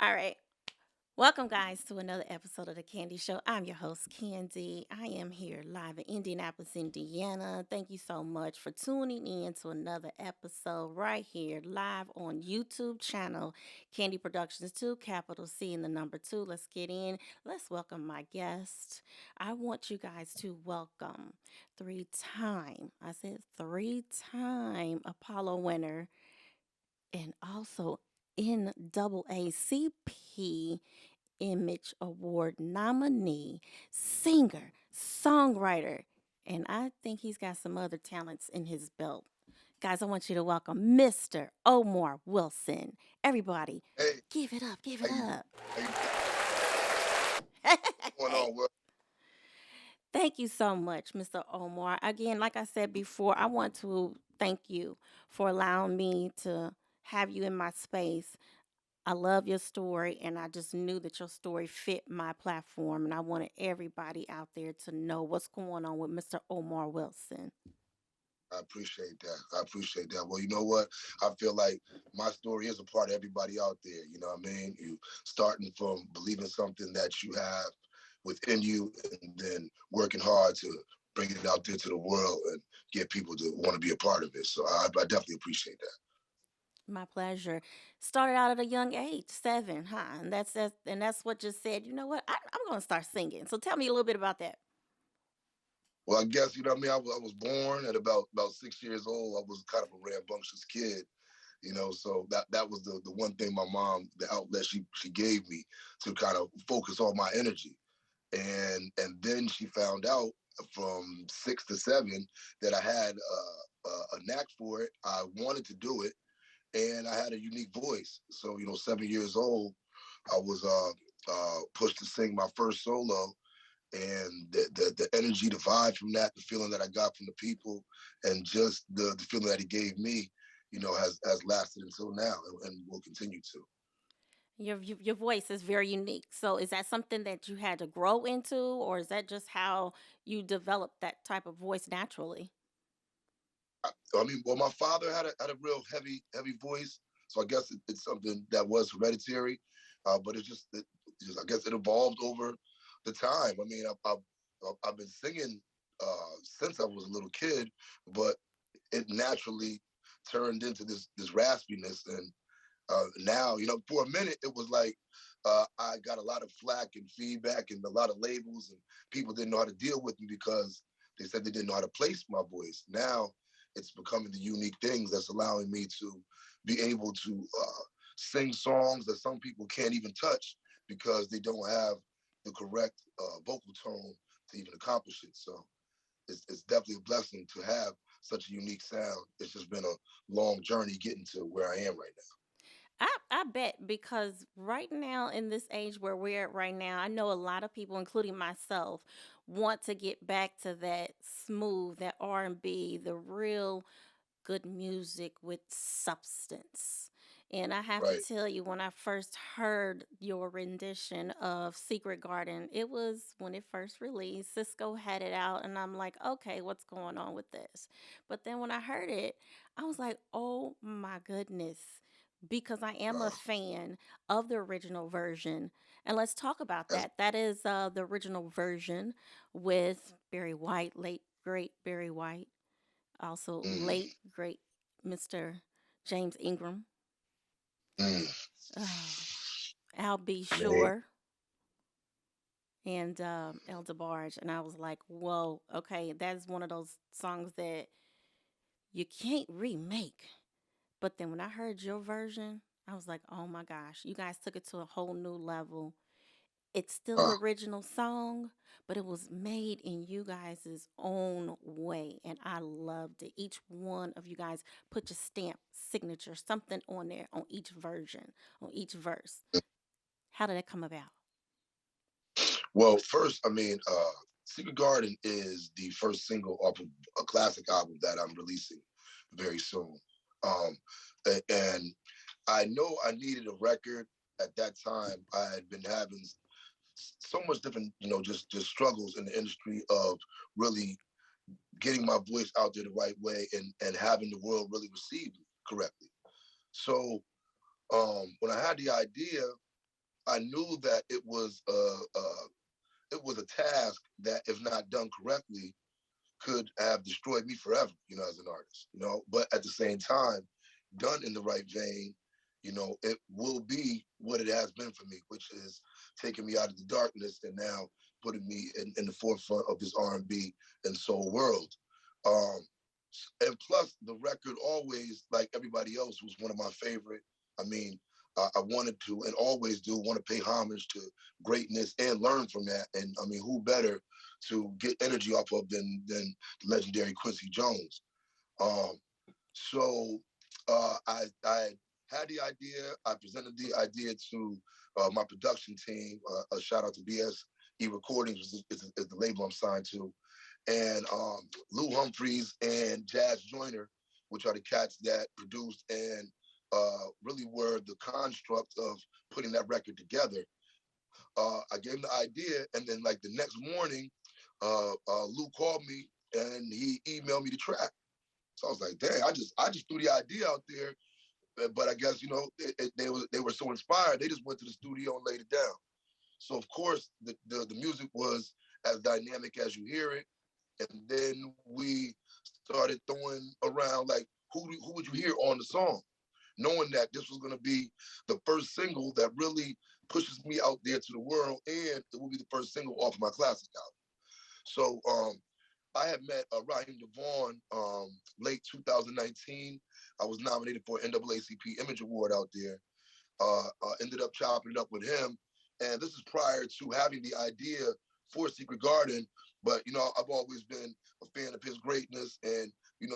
All right. Welcome, guys, to another episode of The Candy Show. I'm your host, Candy. I am here live in Indianapolis, Indiana. Thank you so much for tuning in to another episode right here, live on YouTube channel, Candy Productions 2, capital C and the number 2. Let's get in. Let's welcome my guest. I want you guys to welcome I said three-time Apollo winner and also NAACP Image Award nominee, singer, songwriter, and I think he's got some other talents in his belt. Guys, I want you to welcome Mr. Omar Wilson. Everybody, Hey, give it up, give how it you up. how you what's going on? Well, Thank you so much, Mr. Omar. Again, like I said before, I want to thank you for allowing me to have you in my space. I love your story, and I just knew that your story fit my platform, and I wanted everybody out there to know what's going on with Mr. Omar Wilson. I appreciate that. I appreciate that. Well, you know what? I feel like my story is a part of everybody out there. You know what I mean? You starting from believing something that you have within you and then working hard to bring it out there to the world and get people to want to be a part of it. So I definitely appreciate that. My pleasure. Started out at a young age, 7, huh? And that's what just said. You know what? I'm going to start singing. So tell me a little bit about that. Well, I guess, you know what I mean? I was born at about 6 years old. I was kind of a rambunctious kid. So that was the one thing my mom, the outlet she gave me to kind of focus all my energy. And then she found out from 6 to 7 that I had a knack for it. I wanted to do it, and I had a unique voice. So 7 years old, I was pushed to sing my first solo, and the energy, the vibe from that, the feeling that I got from the people, and just the feeling that it gave me, has lasted until now, and will continue to. Your voice is very unique. So is that something that you had to grow into, or is that just how you developed that type of voice naturally? I mean, well, my father had a real heavy voice, so I guess it's something that was hereditary, but it's just I guess it evolved over the time. I mean, I've been singing since I was a little kid, but it naturally turned into this raspiness, and now, for a minute it was like I got a lot of flack and feedback and a lot of labels, and people didn't know how to deal with me because they said they didn't know how to place my voice. Now it's becoming the unique things that's allowing me to be able to sing songs that some people can't even touch because they don't have the correct vocal tone to even accomplish it. So it's definitely a blessing to have such a unique sound. It's just been a long journey getting to where I am right I bet because right now in this age where we're at right now, I know a lot of people, including myself, want to get back to that smooth, that R&B, the real good music with substance. And I have now. to Right. tell you, when I first heard your rendition of Secret Garden, it was when it first released. Cisco had it out, and I'm like, okay, what's going on with this? But then when I heard it, I was like, oh my goodness, because I am a Uh, fan of the original version. And let's talk about as, that. That is the original version with Barry White, late, great Barry White, also mm, late great Mr. James Ingram, mm, oh, Al B. man. Shore, and El DeBarge, and I was like, "Whoa, okay, that is one of those songs that you can't remake." But then when I heard your version, I was like, "Oh my gosh, you guys took it to a whole new level." It's still the Uh, original song, but it was made in you guys' own way. And I loved it. Each one of you guys put your stamp, signature, something on there on each version, on each verse. How did that come about? well, first, I mean, Secret Garden is the first single off of a classic album that I'm releasing very soon. Um, and I know I needed a record at that time. I had been having so much different, just struggles in the industry of really getting my voice out there the right way and having the world really receive me correctly. So when I had the idea, I knew that it was a task that, if not done correctly, could have destroyed me forever, as an artist, But at the same time, done in the right vein, it will be what it has been for me, which is taking me out of the darkness and now putting me in the forefront of this R&B and soul world. Um, and plus, the record always, like everybody else, was one of my favorite. I mean, I wanted to and always do want to pay homage to greatness and learn from that. And I mean, who better to get energy off of than the legendary Quincy Jones? Um, so I had the idea. I presented the idea to my production team. A shout out to BSE Recordings is the label I'm signed to, and Lou Humphreys and Jazz Joyner, which are the cats that produced and really were the construct of putting that record together. I gave him the idea, and then like the next morning, Lou called me and he emailed me the track. So I was like, dang, I just threw the idea out there, but I guess they were so inspired, they just went to the studio and laid it down. So of course the music was as dynamic as you hear it, and then we started throwing around like who would you hear on the song, knowing that this was going to be the first single that really pushes me out there to the world, and it will be the first single off of my classic album. So I had met Raheem Devaughn late 2019. I was nominated for an NAACP Image Award out there. Ended up chopping it up with him. And this is prior to having the idea for Secret Garden. But, I've always been a fan of his greatness. And,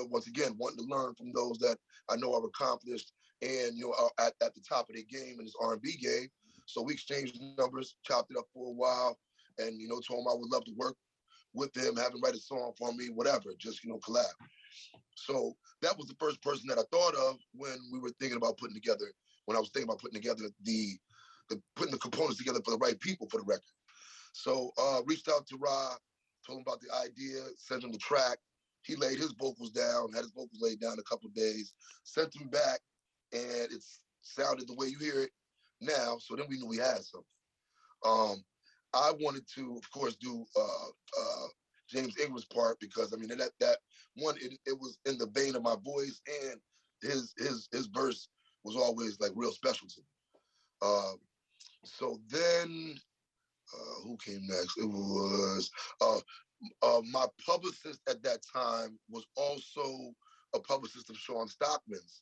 once again, wanting to learn from those that I know are accomplished and, are at the top of their game in this R&B game. So we exchanged numbers, chopped it up for a while, and, told him I would love to work with them, have them write a song for me, whatever, just, collab. So that was the first person that I thought of when we were thinking about when I was thinking about putting together putting the components together for the right people for the record. So reached out to Ra, told him about the idea, sent him the track. He laid his vocals down, had his vocals laid down a couple of days, sent them back, and it sounded the way you hear it now. So then we knew we had something. Um, I wanted to, of course, do James Ingram's part because I mean that one it was in the vein of my voice, and his verse was always like real special to me. Uh, so then who came next? It was my publicist at that time was also a publicist of Shawn Stockman's.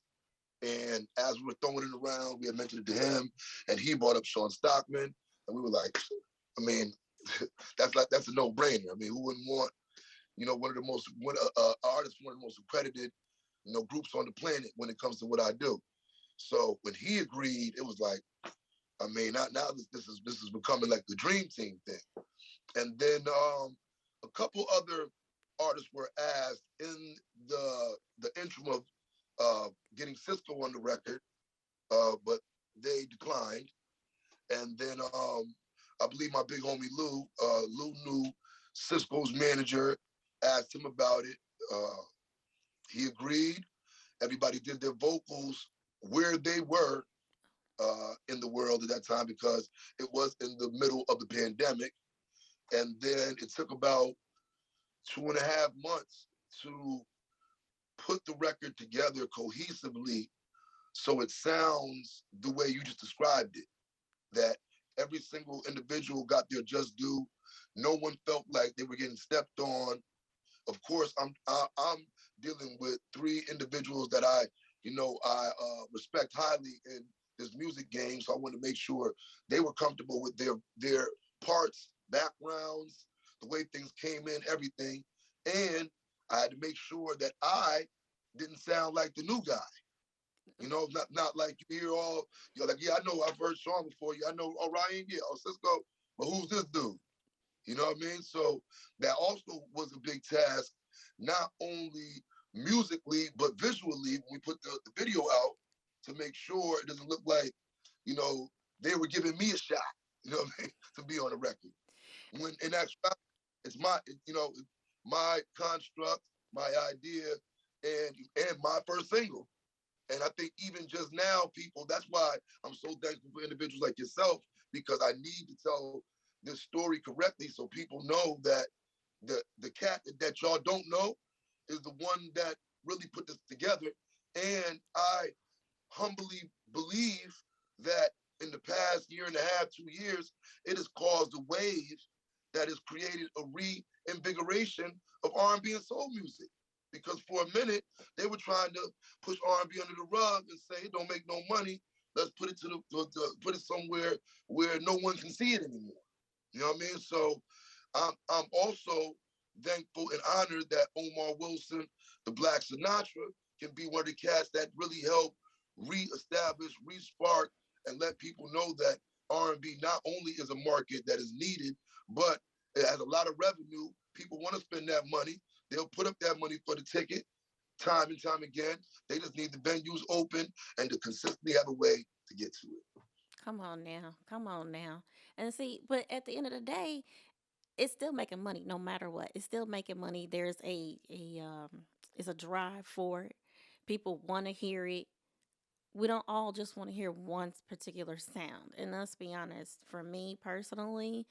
And as we were throwing it around, we had mentioned it to him, and he brought up Shawn Stockman, and we were like, I mean, that's a no-brainer. I mean, who wouldn't want, one of the most artists, one of the most accredited, groups on the planet when it comes to what I do. So when he agreed, it was like, I mean, now this is becoming like the dream team thing. And then a couple other artists were asked in the interim of getting Sisqo on the record, but they declined. And then I believe my big homie Lou knew Sisqo's manager, asked him about it. He agreed. Everybody did their vocals where they were in the world at that time because it was in the middle of the pandemic. And then it took about 2.5 months to put the record together cohesively so it sounds the way you just described it, that every single individual got their just due. No one felt like they were getting stepped on. Of course, I'm dealing with three individuals that I respect highly in this music game. So I wanted to make sure they were comfortable with their parts, backgrounds, the way things came in, everything. And I had to make sure that I didn't sound like the new guy. Not like you hear you're like, yeah, I know I've heard Shawn before. Yeah, I know Orion, yeah, Sisqo, but who's this dude? You know what I mean? So that also was a big task, not only musically, but visually when we put the video out to make sure it doesn't look like, they were giving me a shot, what I mean, to be on the record. When in actuality, it's my construct, my idea, and my first single. And I think even just now, people, that's why I'm so thankful for individuals like yourself, because I need to tell this story correctly so people know that the cat that y'all don't know is the one that really put this together. And I humbly believe that in the past year and a half, 2 years, it has caused a wave that has created a reinvigoration of R&B and soul music. Because for a minute, they were trying to push R&B under the rug and say it don't make no money. Let's put it put it somewhere where no one can see it anymore. You know what I mean? So I'm also thankful and honored that Omar Wilson, the Black Sinatra, can be one of the cats that really helped reestablish, respark, and let people know that R&B not only is a market that is needed, but it has a lot of revenue. People want to spend that money. They'll put up that money for the ticket time and time again. They just need the venues open and to consistently have a way to get to it. Come on now. Come on now. And see, but at the end of the day, it's still making money no matter what. It's still making money. There's it's a drive for it. People want to hear it. We don't all just want to hear one particular sound. And let's be honest, for me personally,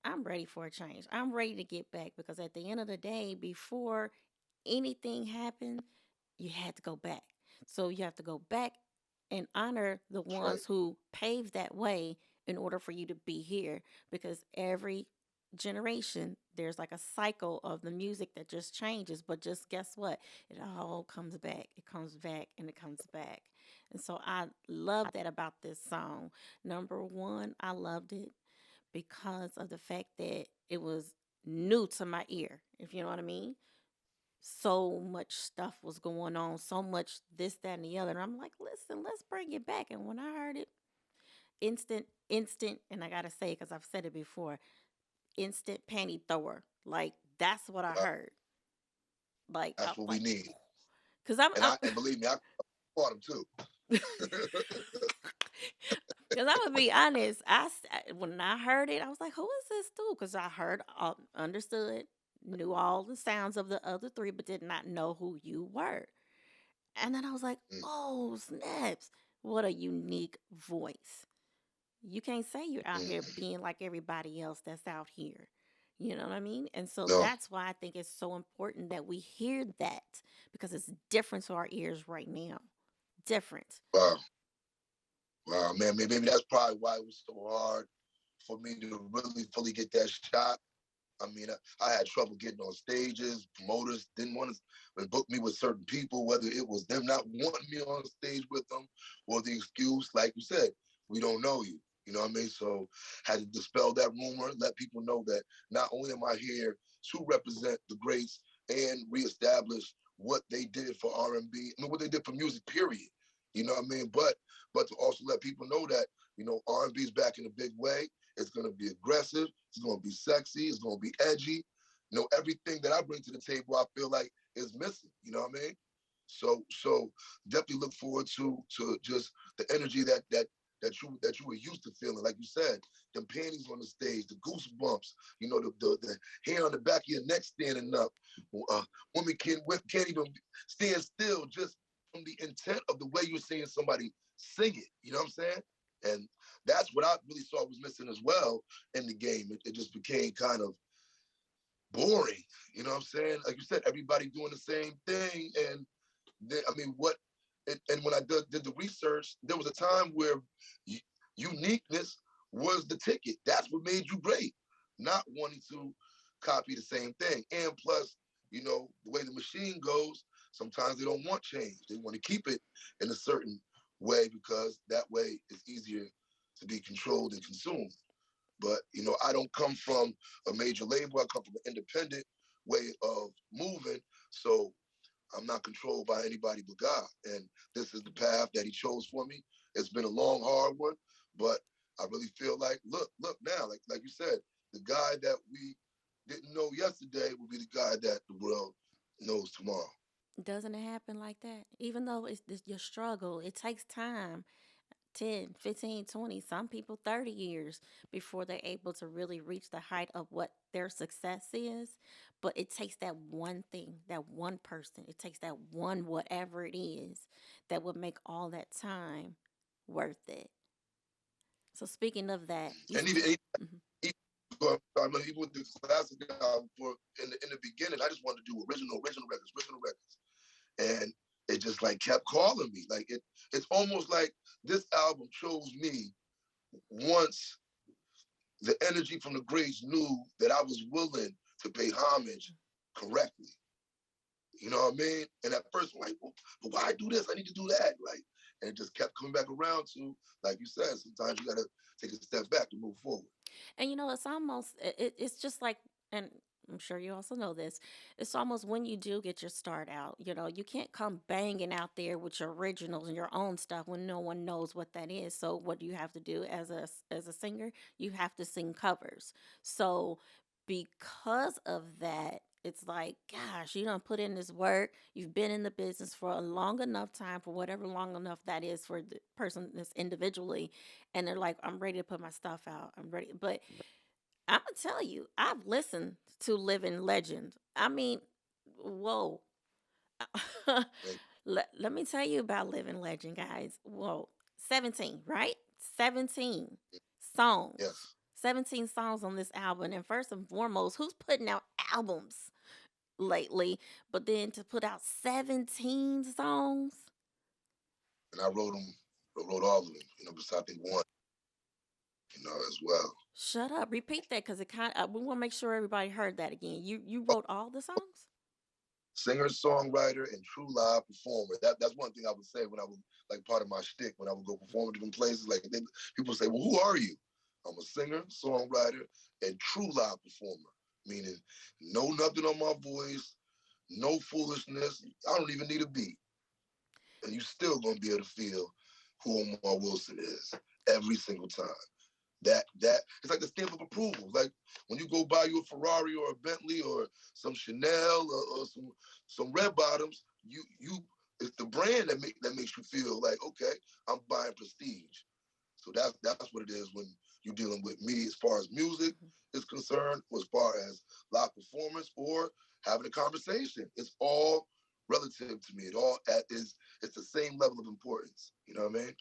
I'm ready for a change. I'm ready to get back because at the end of the day, before anything happened, you had to go back. So you have to go back and honor the That's right. ones who paved that way in order for you to be here because every generation there's like a cycle of the music that just changes, but just guess what, it all comes back, it comes back, and it comes back. And so I love that about this song. Number one, I loved it because of the fact that it was new to my ear, if you know what I mean. So much stuff was going on, so much this, that, and the other. And I'm like, listen, let's bring it back. And when I heard it, instant, and I gotta say, because I've said it before, instant panty thrower. Like that's what I Uh, heard. Like I that's was what we like, need. because And believe me, I fought him too. because I'm gonna be honest. When I heard it, I was like, "Who is this dude?" Because I heard, understood, knew all the sounds of the other three, but did not know who you were. And then I was like, Mm, "Oh snaps! What a unique voice! You can't say you're out here mm, being like everybody else that's out here." You know what I mean? And so no. that's why I think it's so important that we hear that because it's different to our ears right now. Different. Wow. Wow, man. Maybe that's probably why it was so hard for me to really fully get that shot. I mean, I had trouble getting on stages. Promoters didn't want to book me with certain people, whether it was them not wanting me on stage with them or the excuse, like you said, we don't know you. You know what I mean? So had to dispel that rumor, let people know that not only am I here to represent the greats and reestablish what they did for R&B, I mean, what they did for music, period. You know what I mean? But to also let people know that, R&B is back in a big way. It's going to be aggressive. It's going to be sexy. It's going to be edgy. Everything that I bring to the table, I feel like is missing. You know what I mean? So definitely look forward to just the energy that you were used to feeling. Like you said, the panties on the stage, the goosebumps. The hair on the back of your neck standing up. Uh, Women can't even stand still just from the intent of the way you're seeing somebody sing it. You know what I'm saying? And that's what I really saw was missing as well in the game. It just became kind of boring. You know what I'm saying? Like you said, everybody doing the same thing. And then, I mean, and when I did the research, there was a time where uniqueness was the ticket. That's what made you great, not wanting to copy the same thing. And plus, the way the machine goes, sometimes they don't want change. They want to keep it in a certain way because that way it's easier to be controlled and consumed. But I don't come from a major label. I come from an independent way of moving. So I'm not controlled by anybody but God. And this is the path that He chose for me. It's been a long, hard one, but I really feel like, look now, like you said, the guy that we didn't know yesterday will be the guy that the world knows tomorrow. Doesn't it happen like that? Even though it's your struggle, it takes time, 10, 15, 20, some people 30 years before they're able to really reach the height of what their success is. But it takes that one thing, that one person, it takes that one whatever it is that would make all that time worth it. So speaking of that, you And mhm. I mean, even with the classic album, for in the beginning, I just wanted to do original records, and it just like kept calling me. Like it's almost like this album chose me once the energy from the greats knew that I was willing to pay homage correctly. You know what I mean? And at first, I'm like, well, but why do this? I need to do that. Like, and it just kept coming back around to, like you said, sometimes you got to take a step back to move forward. And it's almost it's just like, and I'm sure you also know this. It's almost when you do get your start out, you can't come banging out there with your originals and your own stuff when no one knows what that is. So what do you have to do as a singer? You have to sing covers. So because of that, it's like, gosh, you don't put in this work. You've been in the business for a long enough time, for whatever long enough that is for the person that's individually, and they're like, I'm ready to put my stuff out. I'm ready. But I'm gonna tell you, I've listened to Living Legend. I mean, whoa. let me tell you about Living Legend, guys. Whoa. 17, right? 17 songs. Yes. 17 songs on this album. And first and foremost, who's putting out albums lately? But then to put out 17 songs? And I wrote them, wrote all of them, besides I think one, as well. Shut up. Repeat that because it kind of, we want to make sure everybody heard that again. You wrote all the songs? Singer, songwriter, and true live performer. That's one thing I would say when I was like part of my shtick when I would go perform in different places. Like people say, "Well, who are you?" I'm a singer, songwriter, and true live performer. Meaning, no nothing on my voice, no foolishness. I don't even need a beat, and you still gonna be able to feel who Omar Wilson is every single time. That it's like the stamp of approval. Like when you go buy you a Ferrari or a Bentley or some Chanel or some red bottoms, you it's the brand that makes you feel like, okay, I'm buying prestige. So that's what it is when you're dealing with me as far as music is concerned, or as far as live performance or having a conversation. It's all relative to me. It all is it's the same level of importance. You know what I mean?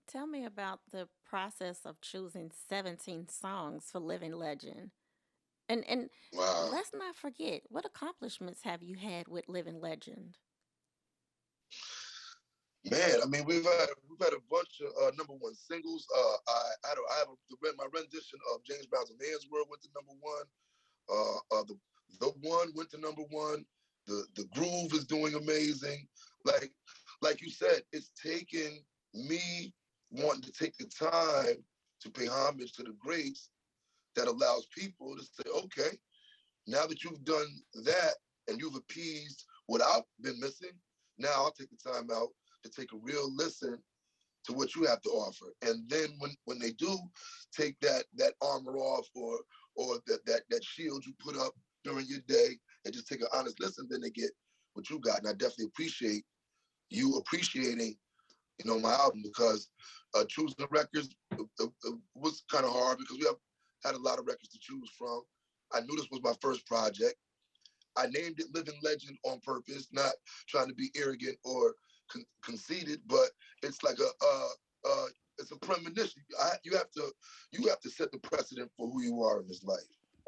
Tell me about the process of choosing 17 songs for Living Legend. And Wow. let's not forget, what accomplishments have you had with Living Legend? Man, I mean, we've had a bunch of number one singles. I have my rendition of James Brown's "A Man's World" went to number one. The one went to number one. The groove is doing amazing. Like like you said, it's taking me wanting to take the time to pay homage to the greats that allows people to say, okay, now that you've done that and you've appeased what I've been missing, now I'll take the time out to take a real listen to what you have to offer. And then when they do take that armor off or that shield you put up during your day and just take an honest listen, then they get what you got. And I definitely appreciate you appreciating, my album because choosing the records was kind of hard because we have had a lot of records to choose from. I knew this was my first project. I named it Living Legend on purpose, not trying to be arrogant or conceited, but it's like it's a premonition. You have to set the precedent for who you are in this life.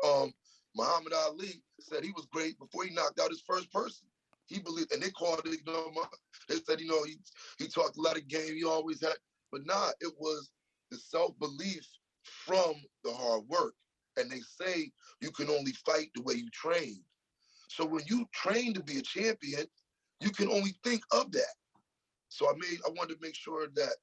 Um, Muhammad Ali said he was great before he knocked out his first person. He believed, and they called it, they said, he talked a lot of game. He always had, but nah, it was the self belief from the hard work. And they say you can only fight the way you train. So when you train to be a champion, you can only think of that. So I wanted to make sure that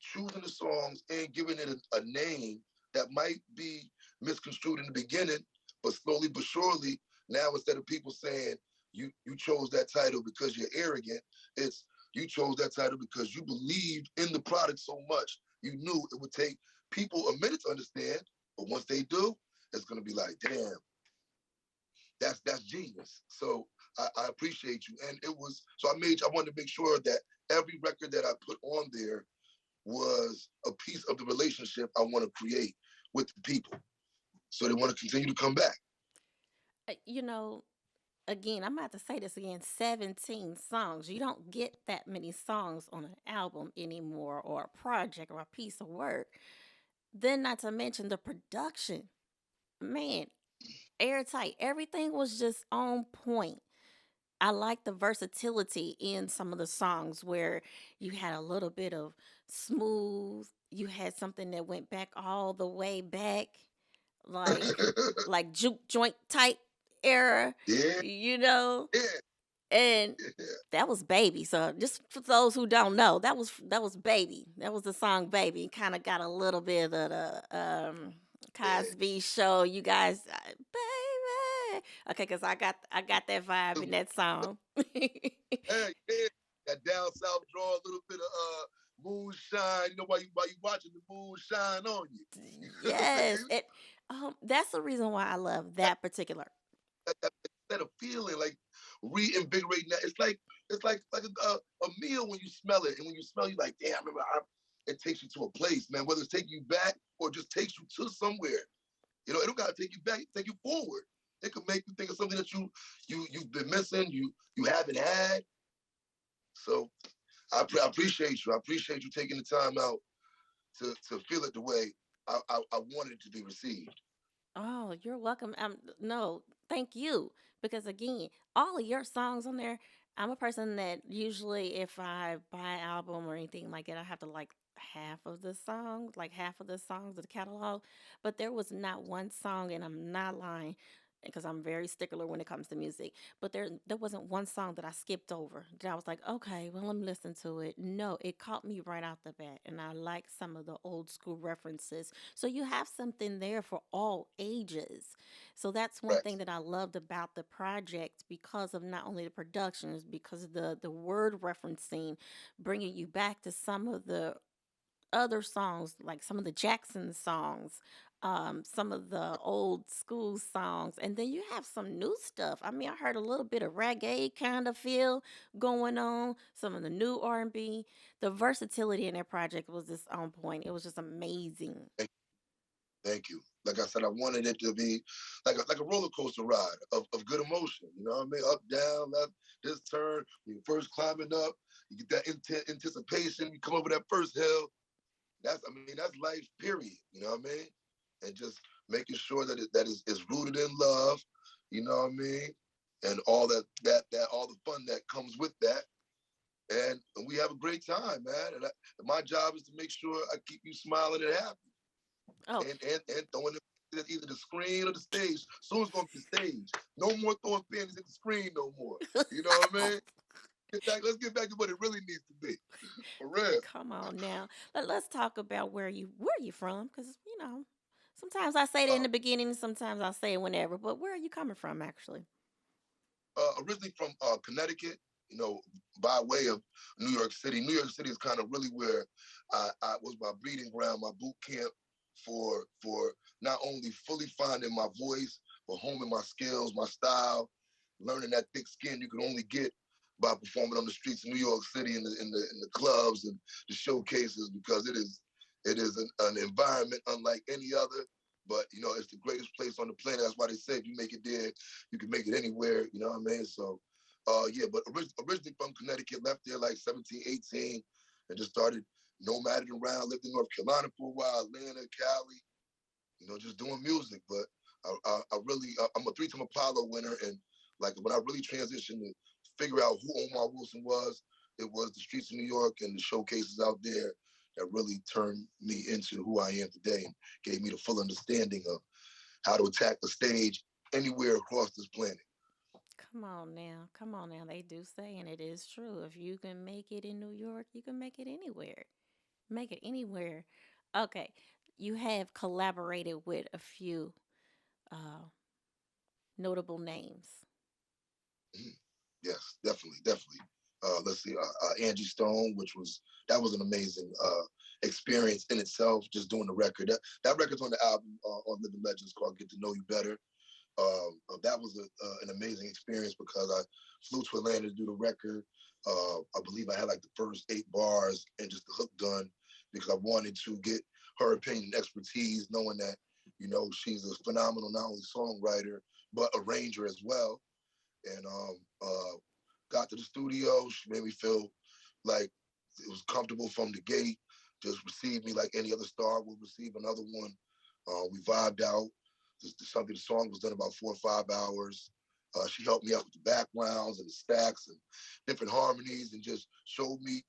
choosing the songs and giving it a name that might be misconstrued in the beginning, but slowly but surely, now instead of people saying you chose that title because you're arrogant, it's you chose that title because you believed in the product so much you knew it would take people a minute to understand, but once they do, it's gonna be like, damn, that's genius. So I appreciate you. And it was so I wanted to make sure that every record that I put on there was a piece of the relationship I want to create with the people. So they want to continue to come back. You know, again, I'm about to say this again, 17 songs. You don't get that many songs on an album anymore, or a project, or a piece of work. Then, not to mention the production. Man, airtight. Everything was just on point. I like the versatility in some of the songs where you had a little bit of smooth, you had something that went back all the way back, like juke joint type era, Yeah, you know? yeah, And yeah, that was Baby. So just for those who don't know, that was Baby. That was the song Baby. Kind of got a little bit of the yeah. Cosby Show. You guys, Baby. Okay, because I got that vibe in that song. Hey, yeah. That down south draw a little bit of moonshine. You know why you watching the moon shine on you. You know what I'm Yes, saying? that's the reason why I love that particular. That, that a feeling like reinvigorating that. It's like a meal when you smell it, and when you smell, you like, damn. It takes you to a place, man. Whether it's taking you back or just takes you to somewhere. You know, it don't gotta take you back. It take you forward. It could make you think of something that you've been missing. You haven't had. So I appreciate you. I appreciate you taking the time out to feel it the way I wanted it to be received. Oh, you're welcome. No, thank you. Because again, all of your songs on there, I'm a person that usually, if I buy an album or anything like it, I have to like half of the songs of the catalog. But there was not one song, and I'm not lying, because I'm very stickler when it comes to music. But there wasn't one song that I skipped over that I was like, okay, well, let me listen to it. No, it caught me right out the bat, and I like some of the old school references, so you have something there for all ages. So that's one Right. thing that I loved about the project, because of not only the productions, because of the word referencing, bringing you back to some of the other songs, like some of the Jackson songs, some of the old school songs, and then you have some new stuff. I mean, I heard a little bit of reggae kind of feel going on, some of the new R&B. The versatility in that project was just on point. It was just amazing. Thank you. Like I said, I wanted it to be like a roller coaster ride of good emotion. You know what I mean? Up, down, left, this turn. When you're first climbing up, you get that anticipation. You come over that first hill. That's life. Period. You know what I mean? And just making sure that is rooted in love. You know what I mean? And all that all the fun that comes with that. And we have a great time, man. And my job is to make sure I keep you smiling and happy Oh, and throwing it at either the screen or the stage. Soon it's gonna be the stage. No more throwing panties at the screen no more. You know what I mean? Let's get back to what it really needs to be. For real. come on now. Let's talk about where you from, because sometimes I say it in Uh, the beginning, sometimes I say it whenever. But where are you coming from, actually? Originally from Connecticut, you know, by way of New York City. New York City is kind of really where I was my breeding ground, my boot camp for not only fully finding my voice, but homing my skills, my style, learning that thick skin you can only get by performing on the streets of New York City in the clubs and the showcases, because it is an environment unlike any other. But it's the greatest place on the planet. That's why they say if you make it there, you can make it anywhere. You know what I mean? So, yeah. But originally from Connecticut, left there like 17, 18, and just started nomading around. Lived in North Carolina for a while, Atlanta, Cali. Just doing music. But I really, I'm a three-time Apollo winner, and like when I really transitioned to figure out who Omar Wilson was, it was the streets of New York and the showcases out there that really turned me into who I am today and gave me the full understanding of how to attack the stage anywhere across this planet. Come on now. Come on now. They do say, and it is true. If you can make it in New York, you can make it anywhere. Make it anywhere. Okay. You have collaborated with a few uh, notable names. Mhm. Yes, definitely, definitely. Let's see, Angie Stone, that was an amazing experience in itself. Just doing the record. That record's on the album on Living Legends called "Get to Know You Better." That was an amazing experience because I flew to Atlanta to do the record. I believe I had like the first 8 bars and just the hook done because I wanted to get her opinion and expertise, knowing that she's a phenomenal not only songwriter but arranger as well. and got to the studio. She made me feel like it was comfortable from the gate. Just received me like any other star would receive another one. We vibed out. Something the song was done about 4 or 5 hours. She helped me out with the backgrounds and the stacks and different harmonies, and just showed me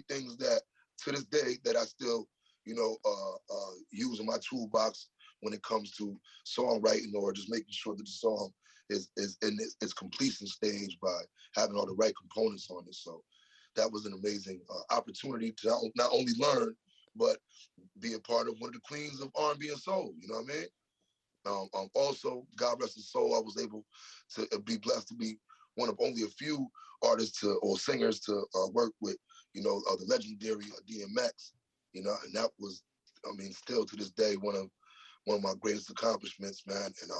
things that to this day that I still use in my toolbox when it comes to songwriting, or just making sure that the song is in its completion stage by having all the right components on it. So that was an amazing opportunity to not only learn but be a part of one of the queens of R&B and soul. You know what I mean? Also, God rest his soul, I was able to be blessed to be one of only a few artists or singers to work with, the legendary DMX. And that was, I mean, still to this day one of my greatest accomplishments, man. And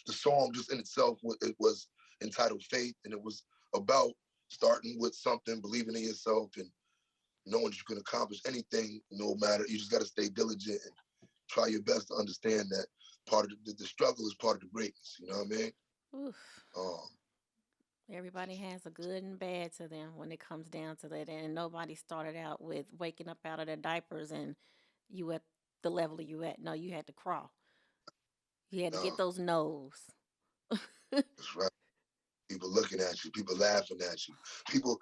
the song just in itself, it was entitled Faith, and it was about starting with something, believing in yourself, and knowing that you can accomplish anything, no matter. You just got to stay diligent and try your best to understand that part of the struggle is part of the greatness. You know what I mean? Oof. Um, Everybody has a good and bad to them when it comes down to that. And nobody started out with waking up out of their diapers and you at the level you at. No, you had to crawl. You had to get no, those no's. that's right. People looking at you, people laughing at you, people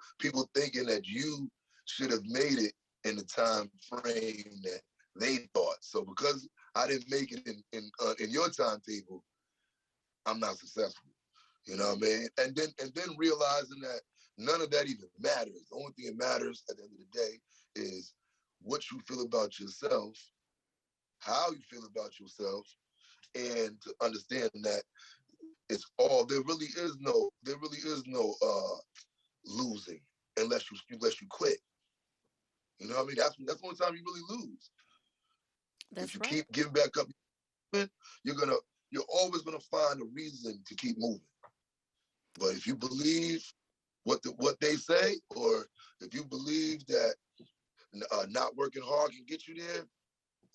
thinking that you should have made it in the time frame that they thought. So because I didn't make it in your timetable, I'm not successful. You know what I mean? And then realizing that none of that even matters. The only thing that matters at the end of the day is what you feel about yourself, how you feel about yourself, and to understand that it's all there really is no losing unless you quit. You know what I mean? That's the only time you really lose. If That's you right. keep giving back up, you're gonna you're always gonna find a reason to keep moving. But if you believe what they say, or if you believe that not working hard can get you there,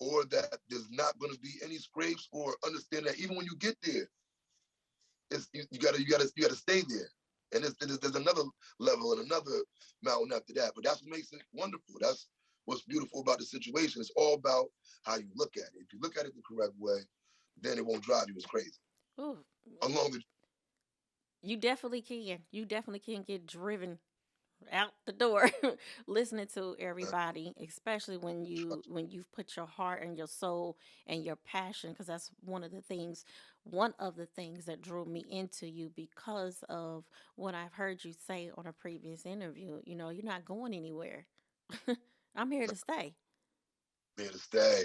or that there's not going to be any scrapes, or understand that even when you get there, you gotta stay there. And there's another level and another mountain after that. But that's what makes it wonderful. That's what's beautiful about the situation. It's all about how you look at it. If you look at it the correct way, then it won't drive you as crazy. Ooh, Along the you definitely can. You definitely can get driven out the door listening to everybody, especially when you've put your heart and your soul and your passion, because that's one of the things that drew me into you, because of what I've heard you say on a previous interview. You're not going anywhere. I'm here to stay. here to stay,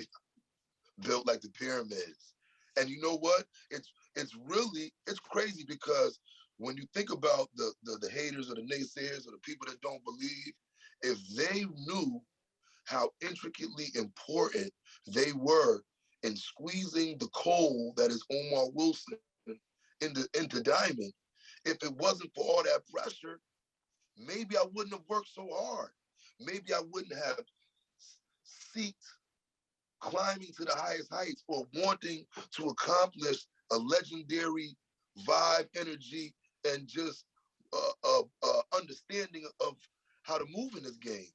built like the pyramids. And you know what? It's crazy because when you think about the haters or the naysayers or the people that don't believe, if they knew how intricately important they were in squeezing the coal that is Omar Wilson into diamond, if it wasn't for all that pressure, maybe I wouldn't have worked so hard. Maybe I wouldn't have seeked climbing to the highest heights, or wanting to accomplish a legendary vibe, energy, and just understanding of how to move in this game.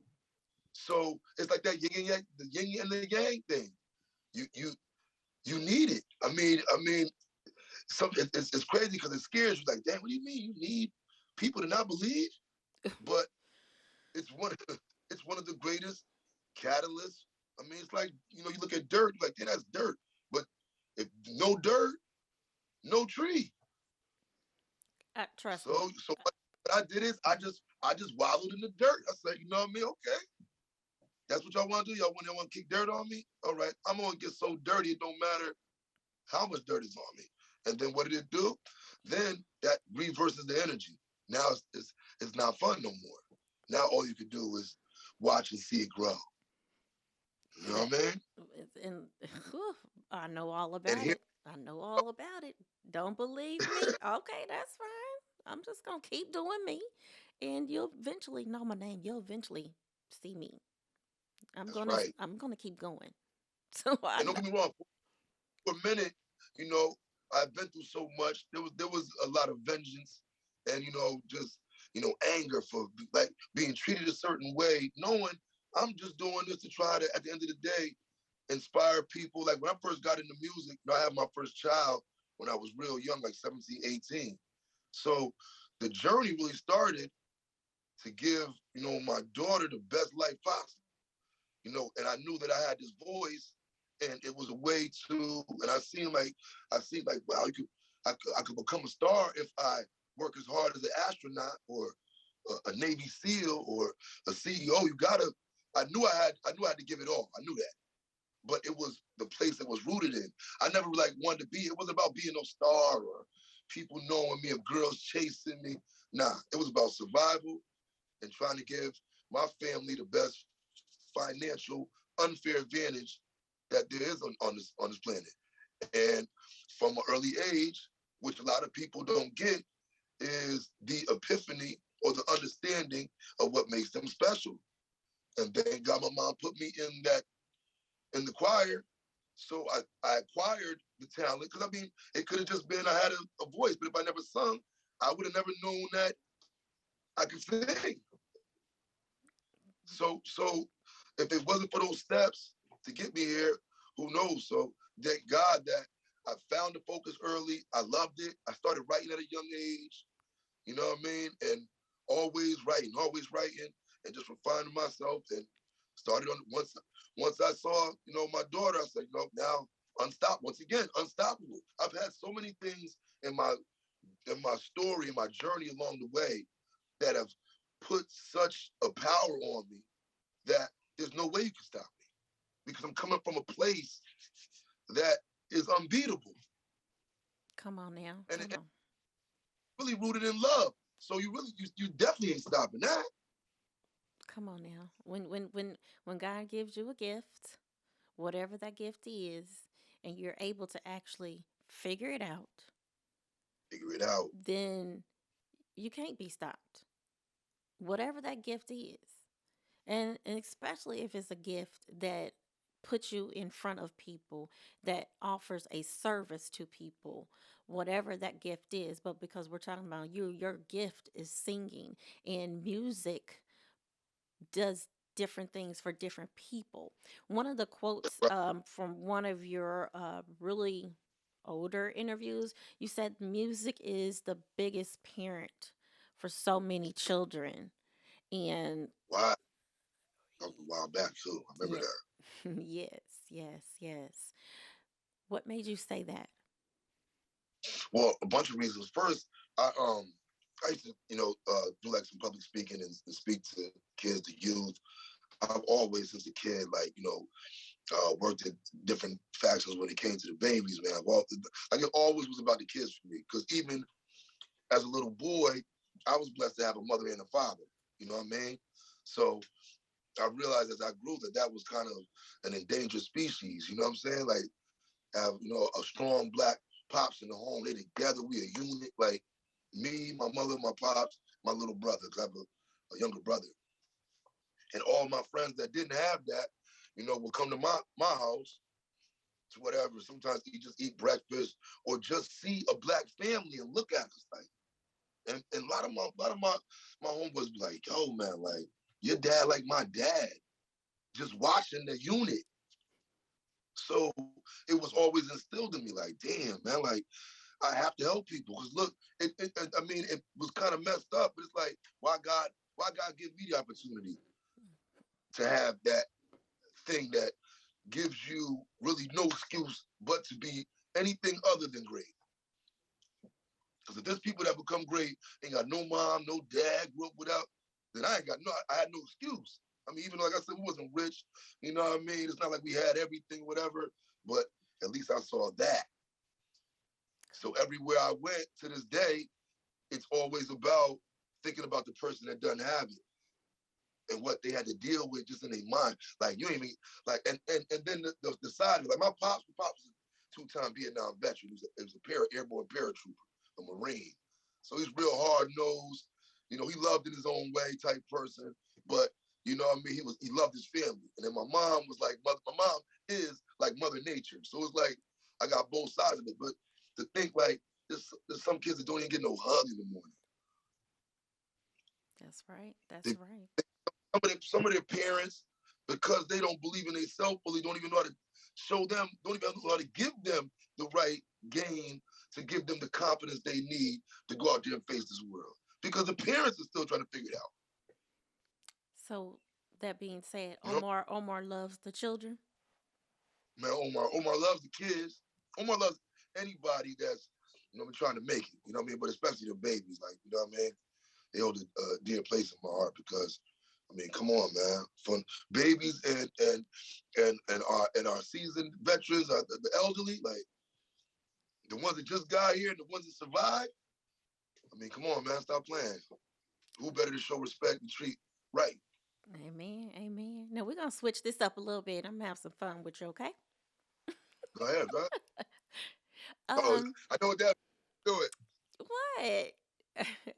So it's like that yin and yang, the yin and the yang thing. You you you need it. I mean, it's crazy because it scares you. Like, damn, what do you mean? You need people to not believe? But it's one it's one of the greatest catalysts. I mean, it's like, you look at dirt, you're like, yeah, that's dirt. But if no dirt, no tree. Trust me. So what I did is I just wallowed in the dirt. I said, you know what I mean? Okay, that's what y'all want to do. Y'all want to kick dirt on me? All right, I'm gonna get so dirty it don't matter how much dirt is on me. And then what did it do? Then that reverses the energy. Now it's not fun no more. Now all you can do is watch and see it grow. You know That what I mean? and whew, I know all And about here, it. I know all about it. Don't believe me? Okay, that's fine. I'm just gonna keep doing me, and you'll eventually know my name. You'll eventually see me. I'm that's gonna right. I'm gonna keep going. So I And don't know. get me wrong, for a minute, you know, I've been through so much. There was a lot of vengeance. and just anger for like being treated a certain way, knowing I'm just doing this to try to, at the end of the day, inspire people. Like when I first got into music, I had my first child when I was real young, like 17, 18. So the journey really started to give, my daughter the best life possible. And I knew that I had this voice, and it was a way to, and I seen like, wow, I could become a star if I work as hard as an astronaut or a Navy SEAL or a CEO. I knew I had to give it all. I knew that, but it was the place that was rooted in. I never like wanted to be. It wasn't about being no star or people knowing me or girls chasing me. Nah, it was about survival and trying to give my family the best financial unfair advantage that there is on this planet. And from an early age, which a lot of people don't get, is the epiphany or the understanding of what makes them special. And thank God my mom put me in the choir. So I acquired the talent, because I mean, it could have just been I had a voice, but if I never sung, I would have never known that I could sing. So if it wasn't for those steps to get me here, who knows? So thank God that I found the focus early. I loved it. I started writing at a young age. You know what I mean? And always writing, and just refining myself. And started on once I saw my daughter, I said, now once again, unstoppable. I've had so many things in my story, in my journey along the way, that have put such a power on me that there's no way you can stop me, because I'm coming from a place that is unbeatable, Come on now. and Come on. really rooted in love. So you definitely ain't stopping that. Come on now. When God gives you a gift, whatever that gift is, and you're able to actually figure it out, Figure it out. then you can't be stopped. Whatever that gift is. And especially if it's a gift that puts you in front of people, that offers a service to people, whatever that gift is. But because we're talking about you, your gift is singing, and music does different things for different people. One of the quotes Right. from one of your really older interviews, you said music is the biggest parent for so many children. And Why? That was a while back too. I remember yeah, that. yes, yes, yes. What made you say that? Well, a bunch of reasons. First, I used to do like some public speaking and speak to kids, to youth. I've always, since a kid, like worked at different factions when it came to the babies. Man, like it always was about the kids for me. Because even as a little boy, I was blessed to have a mother and a father. You know what I mean? So I realized as I grew that was kind of an endangered species. You know what I'm saying? Like have a strong black pops in the home. They together, we a unit. Like me, my mother, my pops, my little brother, because I have a younger brother, and all my friends that didn't have that, will come to my house to whatever. Sometimes just eat breakfast or just see a black family and look at us like. And a lot of my homeboys be like, yo, man, like your dad like my dad, just watching the unit. So it was always instilled in me, like, damn, man, like I have to help people. Because look, I mean, it was kind of messed up, but it's like, why God give me the opportunity to have that thing that gives you really no excuse but to be anything other than great. Because if there's people that become great, ain't got no mom, no dad, grew up without, then I had no excuse. I mean, even like I said, we wasn't rich, you know what I mean? It's not like we had everything, whatever, but at least I saw that. So everywhere I went to this day, it's always about thinking about the person that doesn't have it and what they had to deal with just in their mind. Like you ain't even like, and then the side, like my pops was a two-time Vietnam veteran. He was a airborne paratrooper, a Marine. So he's real hard nosed. He loved in his own way type person. But you know what I mean? He loved his family. And then my mom was like my mom is like Mother Nature. So it's like I got both sides of it. But to think like there's some kids that don't even get no hug in the morning. That's right. They, That's right. some of their parents, because they don't believe in themselves fully, don't even know how to show them, don't even know how to give them the right game to give them the confidence they need to go out there and face this world. Because the parents are still trying to figure it out. So that being said, You know, Omar loves the children. man, Omar loves the kids. Omar loves anybody that's, trying to make it. You know what I mean? But especially the babies, like, you know what I mean? They hold a dear place in my heart because, I mean, come on, man. Fun babies and our seasoned veterans, the elderly, like the ones that just got here and the ones that survived. I mean, come on, man, stop playing. Who better to show respect and treat right? Amen. Amen. Now we're gonna switch this up a little bit. I'm gonna have some fun with you, okay? Go ahead, bro. Oh, Um, I know what that. Do it. what?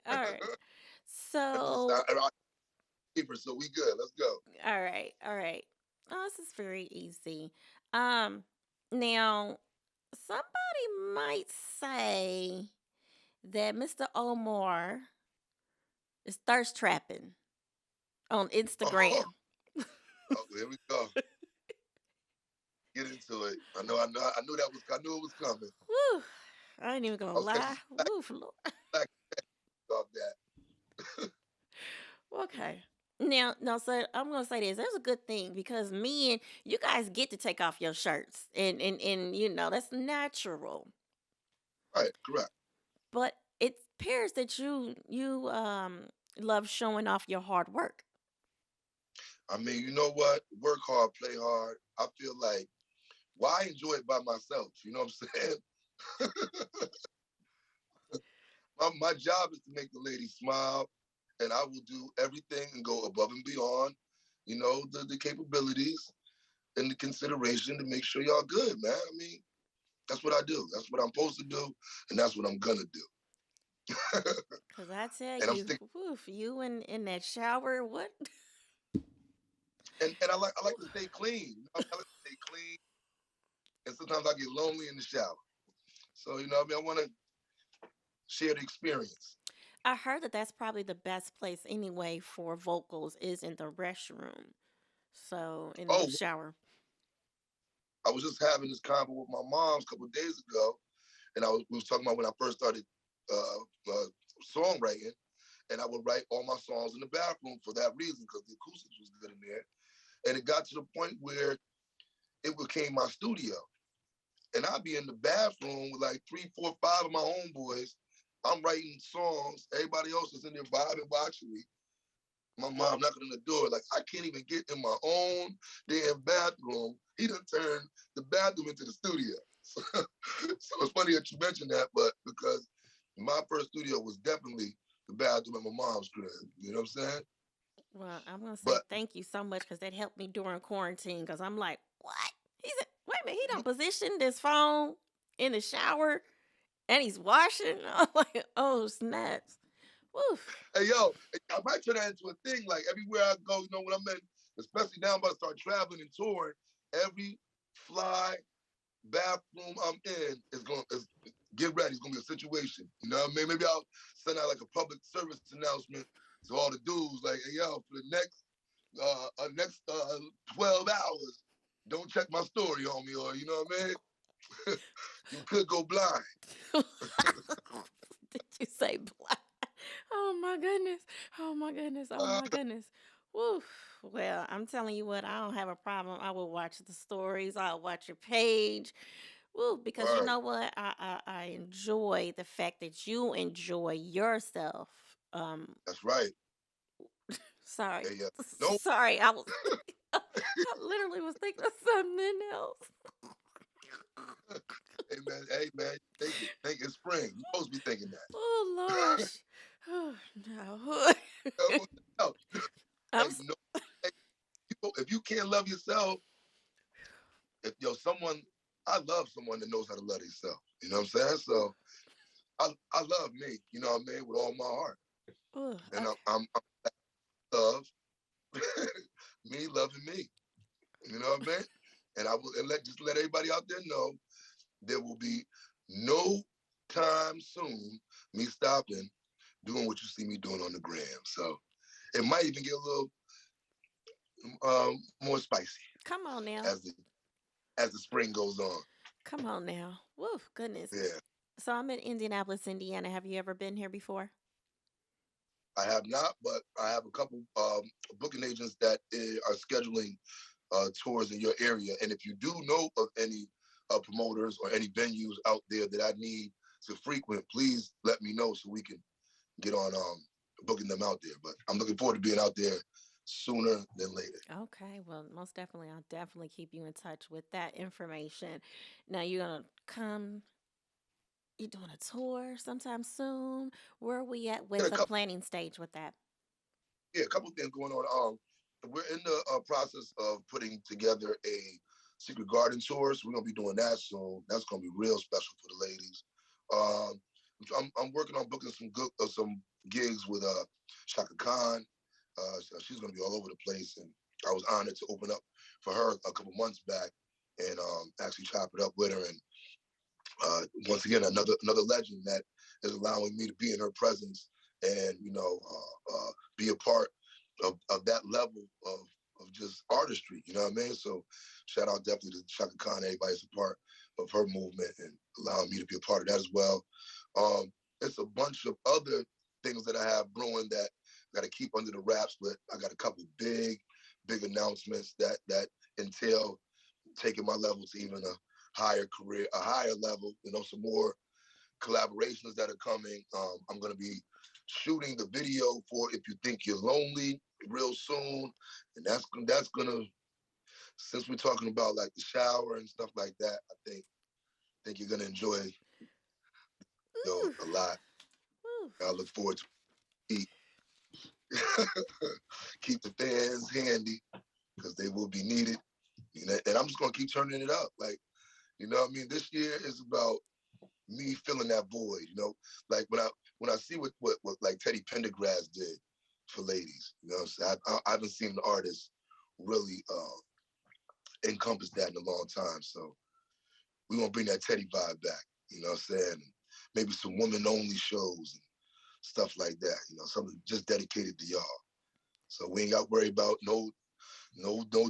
All right. That's the So, sound. Paper, so we good. Let's go. all right, all right. Oh, this is very easy. Um, now somebody might say that Mr. Omar is thirst trapping on Oh, Instagram. oh, here we go. Get into it. I knew that was. I knew it was coming. Whew, I ain't even gonna I was catching lie. some Woof, Lord. slack off that. Okay. Now, so I'm gonna say this. There's a good thing because me and you guys get to take off your shirts, and that's natural. Right, correct. But it appears that you love showing off your hard work. I mean, you know what? Work hard, play hard. I feel like why enjoy it by myself? You know what I'm saying? my job is to make the lady smile, and I will do everything and go above and beyond. The capabilities and the consideration to make sure y'all good, man. I mean, that's what I do. That's what I'm supposed to do, and that's what I'm gonna do. Cause I tell And I'm you, sticking. woof, you in that shower, what? And I like to stay clean. I like to stay clean, and sometimes I get lonely in the shower. So I mean, I want to share the experience. I heard that that's probably the best place anyway for vocals is in the restroom. So in the Oh, shower. I was just having this convo with my mom a couple of days ago, and we was talking about when I first started songwriting, and I would write all my songs in the bathroom for that reason because the acoustics was good in there. And it got to the point where it became my studio, and I'd be in the bathroom with like three, four, five of my homeboys. I'm writing songs. Everybody else is in there vibing, watching me. My mom knocking on the door, like I can't even get in my own damn bathroom. He done turned the bathroom into the studio. So it's funny that you mentioned that, but because my first studio was definitely the bathroom at my mom's crib. You know what I'm saying? Well, I'm gonna say But thank you so much because that helped me during quarantine. Cause I'm like, what? Wait a minute, he don't position this phone in the shower and he's washing. I'm like, oh snaps. Woof. hey, yo, I might turn that into a thing. Like everywhere I go, when I'm in, especially now I'm about to start traveling and touring. Every fly bathroom I'm in is get ready. It's gonna be a situation. You know what I mean? Maybe I'll send out like a public service announcement to all the dudes, like, hey, yo, for the next 12 hours, don't check my story on me, or you know what I mean? You could go blind. Did you say black? Oh my goodness. Oh my goodness. Oh my goodness. Woof. Well, I'm telling you what, I don't have a problem. I will watch the stories. I'll watch your page. Woo, because you Word. know what? I enjoy the fact that you enjoy yourself. That's right. Sorry. Yeah, yeah. No, Sorry. I was I literally was thinking of something else. hey man, think it. Think it's spring. You're supposed to be thinking Oh that. Lord. Oh no. No, I'm hey, no, hey, if you can't love yourself, if someone, I love someone that knows how to love themselves. You know what I'm saying? So I love me. You know what I mean? With all my heart, oh, and okay. I'm love me loving me. You know what I mean? And I will and let everybody out there know there will be no time soon me stopping doing what you see me doing on the gram. So It might even get a little more spicy Come on now. as the spring goes on. Come on now. Woo, goodness. Yeah, So I'm in Indianapolis, Indiana. Have you ever been here before? I have not, but I have a couple booking agents that are scheduling tours in your area. And if you do know of any promoters or any venues out there that I need to frequent, please let me know so we can get on booking them out there. But I'm looking forward to being out there sooner than later. Okay, well, most definitely, I'll definitely keep you in touch with that information. Now, you're gonna come, you're doing a tour sometime soon. Where are we at Yeah, with the planning stage with that? a couple things going on. We're in the process of putting together a secret garden tour, so we're gonna be doing that soon. That's gonna be real special for the ladies. Um, I'm working on booking some gigs with Shaka Khan. So she's gonna be all over the place, and I was honored to open up for her a couple months back and actually chop it up with her. And once again, another legend that is allowing me to be in her presence and be a part of that level of just artistry. You know what I mean? So shout out definitely to Shaka Khan. Everybody's a part of her movement and allowing me to be a part of that as well. It's a bunch of other things that I have brewing that I got to keep under the wraps, but I got a couple big announcements that entail taking my level to even a higher career, a higher level. Some more collaborations that are coming. I'm going to be shooting the video for "If You Think You're Lonely" real soon, and that's gonna. Since we're talking about like the shower and stuff like that, I think you're gonna enjoy Ooh, a lot. ooh. I look forward to keep keep the fans handy because they will be needed. And I'm just gonna keep turning it up. Like, what I mean? This year is about me filling that void. Like when I see what like Teddy Pendergrass did for ladies. What I'm saying? I haven't seen an artist really encompass that in a long time. So we're gonna bring that Teddy vibe back. What I'm saying? And maybe some women only shows and stuff like that. Something just dedicated to y'all. So we ain't got to worry about no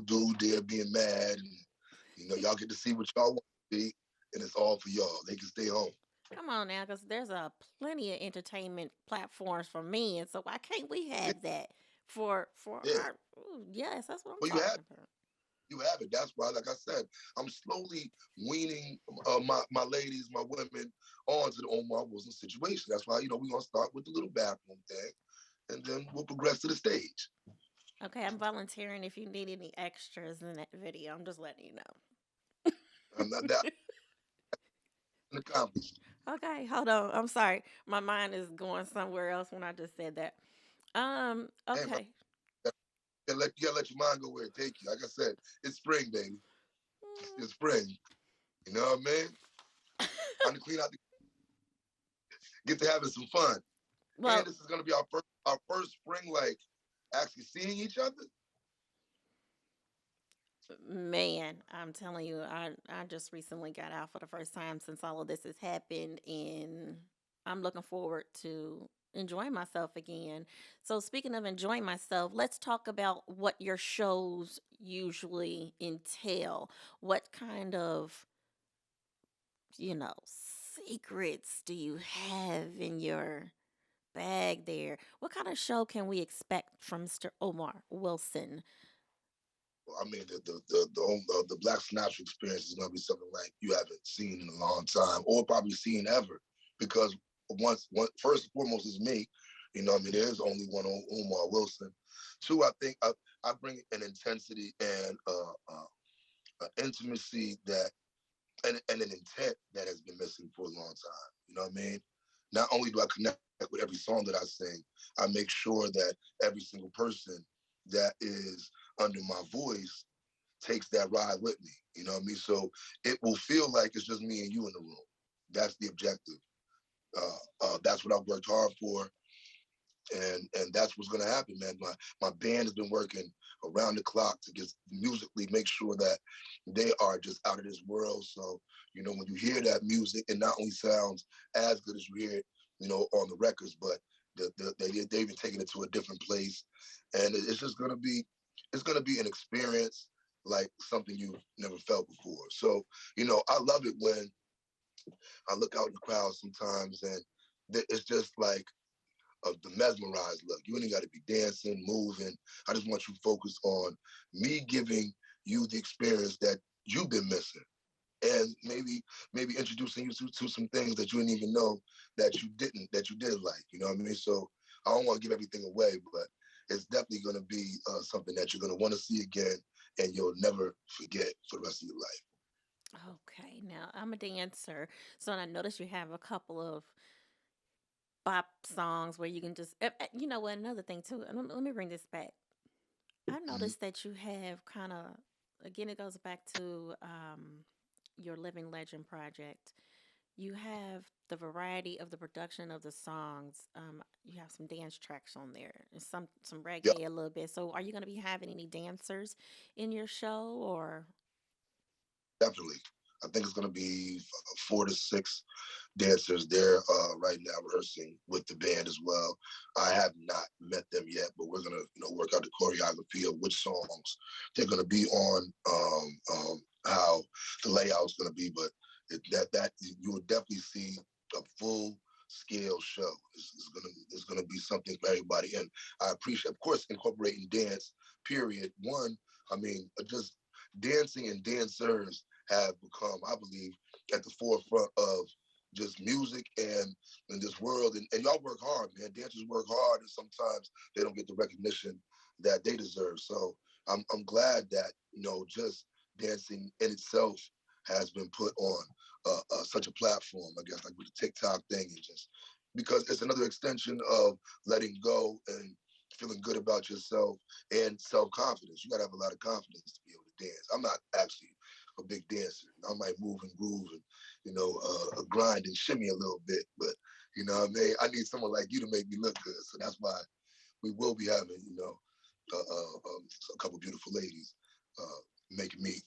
dude there being mad. And y'all get to see what y'all want to see, and it's all for y'all. They can stay home. Come on now, because there's a plenty of entertainment platforms for men. So why can't we Yeah, have that for yeah. our? Ooh, yes, that's what I'm Well, talking about. you have it. That's why, like I said, I'm slowly weaning my ladies, my women, onto the Omar Wilson situation. That's why we're gonna start with the little bathroom thing, and then we'll progress to the stage. Okay, I'm volunteering if you need any extras in that video. I'm just letting you know. I'm not that accomplished. Okay, hold on. I'm sorry. My mind is going somewhere else when I just said that. Hey, man, Okay. you gotta let your mind go where it take you. Like I said, it's spring, baby. Mm, It's spring. You know what I mean? Time to clean out, get to having some fun. And well, this is gonna be our first spring, like actually seeing each other. man, I'm telling you, I just recently got out for the first time since all of this has happened, and I'm looking forward to enjoying myself again. So, speaking of enjoying myself, let's talk about what your shows usually entail. What kind of, you know, secrets do you have in your bag there? What kind of show can we expect from Mr. Omar Wilson? I mean, the Black Sinatra experience is going to be something like you haven't seen in a long time, or probably seen ever, because first and foremost is me. I mean, there is only one Omar Wilson. Two, I think I bring an intensity and intimacy and an intent that has been missing for a long time. You know what I mean? Not only do I connect with every song that I sing, I make sure that every single person that is under my voice takes that ride with me. You know what I mean? So it will feel like it's just me and you in the room. That's the objective. That's what I've worked hard for, and that's what's gonna happen, man. My band has been working around the clock to just musically make sure that they are just out of this world. So when you hear that music, it not only sounds as good as you hear it, on the records, but They even taking it to a different place, and it's just gonna be an experience like something you've never felt before. So I love it when I look out in the crowd sometimes, and it's just like the mesmerized look. You ain't got to be dancing, moving. I just want you focused on me giving you the experience that you've been missing, and maybe introducing you to some things that you didn't even know that you did like. You know what I mean? So I don't want to give everything away, but it's definitely going to be something that you're going to want to see again, and you'll never forget for the rest of your life. Okay, now I'm a dancer, so I notice you have a couple of bop songs where you can just, you know what? Another thing too. Let me bring this back. I Mm-hmm. noticed that you have kind of, again, it goes back to your Living Legend project. You have the variety of the production of the songs. You have some dance tracks on there, and some Yeah, reggae a little bit. So, are you going to be having any dancers in your show, or? definitely. I think it's going to be 4 to 6 dancers there right now rehearsing with the band as well. I have not met them yet, but we're gonna work out the choreography of which songs they're gonna be on, how the layout's gonna be. But that you will definitely see a full scale show. It's gonna be something for everybody, and I appreciate, of course, incorporating dance. Period. One, I mean, just dancing and dancers have become, I believe, at the forefront of just music and in this world. And y'all work hard, man. Dancers work hard, and sometimes they don't get the recognition that they deserve. So I'm glad that just dancing in itself has been put on such a platform. I guess like with the TikTok thing, and just because it's another extension of letting go and feeling good about yourself and self confidence. You got to have a lot of confidence to be able to dance. I'm not actually a big dancer. I might move and groove and grind and shimmy a little bit. But what I mean, I need someone like you to make me look good. So that's why we will be having a couple beautiful ladies making me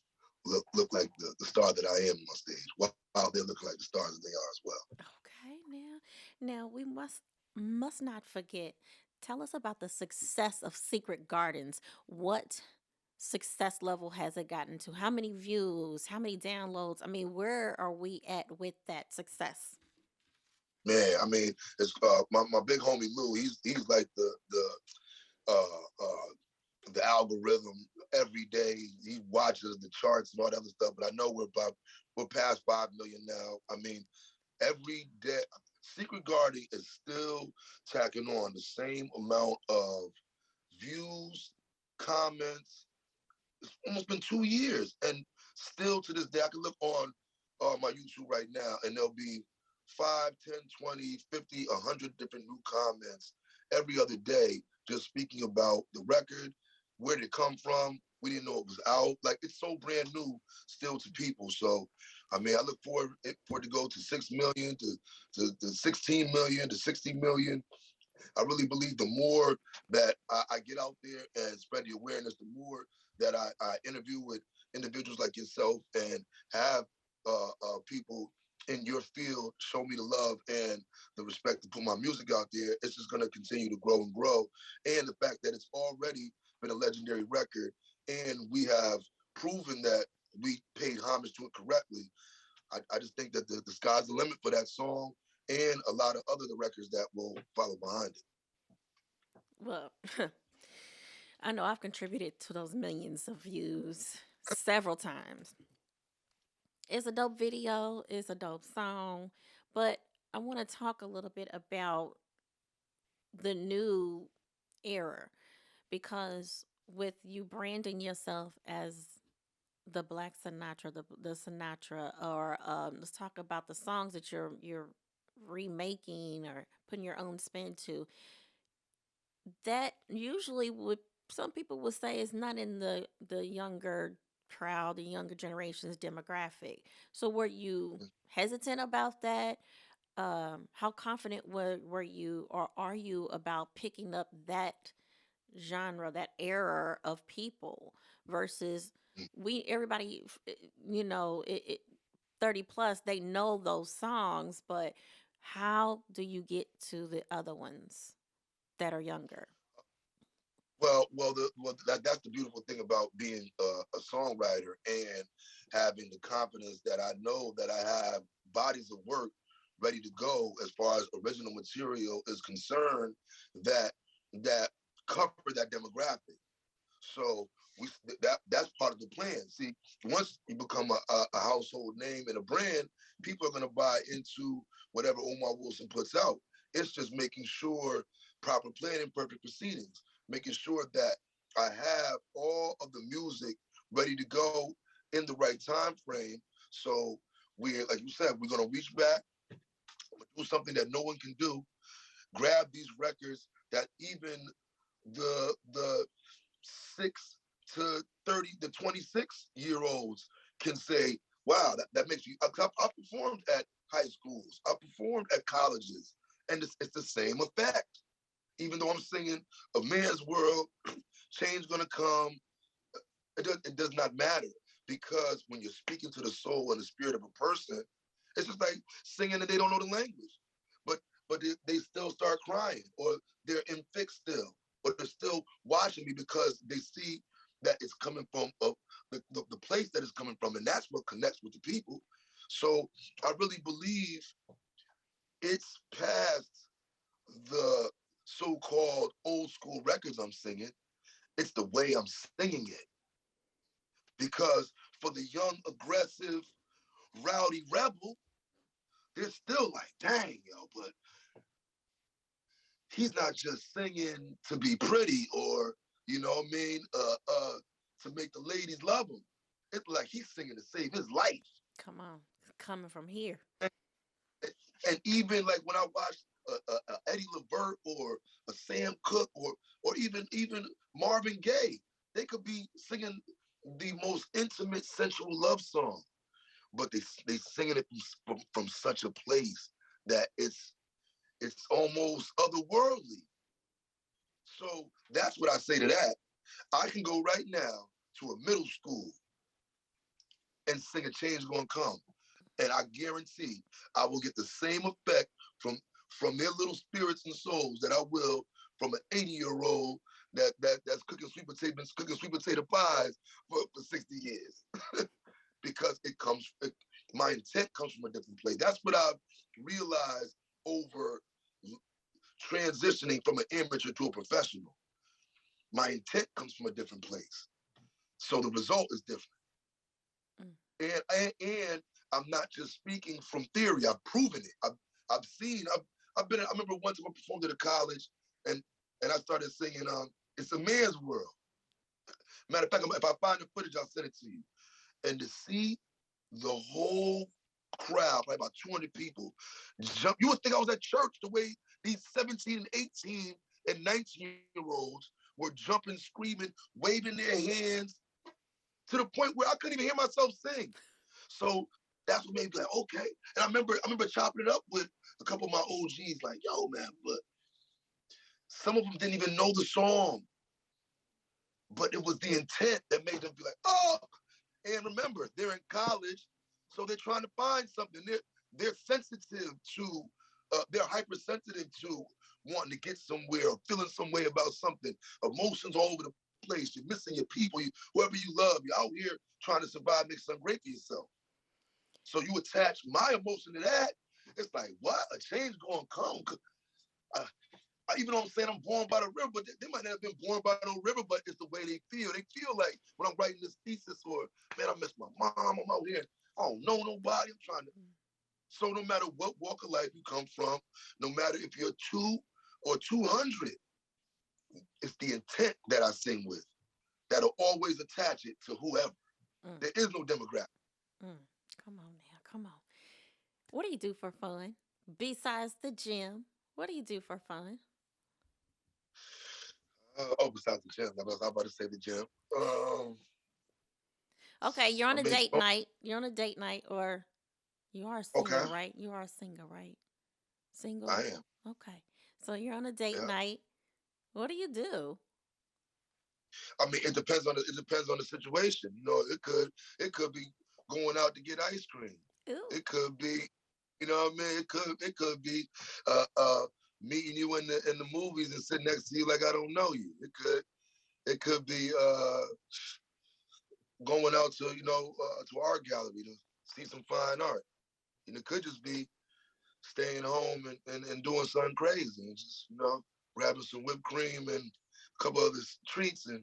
look like the star that I am on stage, while they're looking like the stars that they are as well. Okay, now we must not forget. Tell us about the success of Secret Gardens. What success level has it gotten to? How many views? How many downloads? I mean, where are we at with that success? Man, I mean, it's my big homie Lou. He's like the algorithm every day. He watches the charts and all that other stuff. But I know we're past 5 million now. I mean, every day, Secret Garden is still tacking on the same amount of views, comments. It's almost been 2 years, and still to this day, I can look on my YouTube right now, and there'll be 5, 10, 20, 50, 100 different new comments every other day, just speaking about the record, where did it come from. We didn't know it was out. Like, it's so brand new still to people. So, I mean, I look for it to go to 6 million, to 16 million, to 60 million. I really believe the more that I get out there and spread the awareness, the more that I interview with individuals like yourself and have people in your field show me the love and the respect to put my music out there, it's just going to continue to grow and grow. And the fact that it's already been a legendary record, and we have proven that we paid homage to it correctly. I just think that the sky's the limit for that song and a lot of other records that will follow behind it. Well, I know I've contributed to those millions of views several times. It's a dope video, it's a dope song, but I want to talk a little bit about the new era because with you branding yourself as the Black Sinatra, the Sinatra, or let's talk about the songs that you're remaking or putting your own spin to. That usually would, some people would say, is not in the younger crowd, the younger generation's demographic. So were you hesitant about that? How confident were you, or are you, about picking up that genre, that era of people versus we everybody you know, 30 plus, they know those songs, but How do you get to the other ones that are younger? That's the beautiful thing about being a songwriter and having the confidence that I know that I have bodies of work ready to go as far as original material is concerned that that cover that demographic. So that's part of the plan. See, once you become a household name and a brand, people are going to buy into whatever Omar Wilson puts out. It's just making sure proper planning, perfect proceedings, making sure that I have all of the music ready to go in the right time frame. So like you said, we're going to reach back, do something that no one can do, grab these records that even the 6 to 30 to 26-year-olds can say, wow, that makes you. I performed at high schools, I performed at colleges, and it's the same effect. Even though I'm singing a man's world, change gonna come, it does not matter because when you're speaking to the soul and the spirit of a person, it's just like singing and they don't know the language, but they still start crying or they're in fix still, or they're still watching me because they see that it's coming from the place that it's coming from, and that's what connects with the people. So I really believe it's past the so-called old school records I'm singing. It's the way I'm singing it because for the young, aggressive, rowdy rebel, they're still like, dang, yo, but he's not just singing to be pretty or, you know what I mean, to make the ladies love him. It's like he's singing to save his life. Come on, coming from here. And, and even like when I watch Eddie Levert or a Sam Cooke or even Marvin Gaye, they could be singing the most intimate, sensual love song, but they singing it from such a place that it's almost otherworldly. So that's what I say to that. I can go right now to a middle school and sing a change gonna come. And I guarantee I will get the same effect from their little spirits and souls that I will from an 80-year-old that's cooking sweet potato pies for 60 years. Because my intent comes from a different place. That's what I've realized over transitioning from an amateur to a professional. My intent comes from a different place. So the result is different. Mm. And I'm not just speaking from theory. I've proven it. I've seen. I've been. I remember once I performed at a college, and I started singing. It's a man's world. Matter of fact, if I find the footage, I'll send it to you. And to see the whole crowd, probably about 200 people, jump. You would think I was at church the way these 17 and 18 and 19-year-olds were jumping, screaming, waving their hands to the point where I couldn't even hear myself sing. So that's what made me like, okay. And I remember chopping it up with a couple of my OGs, like, yo, man, but some of them didn't even know the song. But it was the intent that made them be like, oh. And remember, they're in college, so they're trying to find something. They're sensitive to, they're hypersensitive to wanting to get somewhere or feeling some way about something. Emotions all over the place. You're missing your people, whoever you love. You're out here trying to survive, make something great for yourself. So you attach my emotion to that. It's like, what? A change going to come. Uh, even though I'm saying I'm born by the river, but they might not have been born by no river, but it's the way they feel. They feel like when I'm writing this thesis or, man, I miss my mom. I'm out here. I don't know nobody. I'm trying to. So no matter what walk of life you come from, no matter if you're 2 or 200, it's the intent that I sing with that'll always attach it to whoever. Mm. There is no demographic. Mm. Come on now, come on. What do you do for fun besides the gym? What do you do for fun? Besides the gym, I was about to say the gym. Um, Okay, you're I on a make date smoke. night. You're on a date night, or you are a Okay, singer, right? You are a singer, right? Single? I am. Okay. So you're on a date Yeah. night. What do you do? I mean, it depends on the situation. You know, it could be going out to get ice cream. Ooh. It could be. You know what I mean? It could be uh, uh, meeting you in the movies and sitting next to you like I don't know you. It could be going out to to art gallery to see some fine art. And it could just be staying home and doing something crazy and just grabbing some whipped cream and a couple other treats and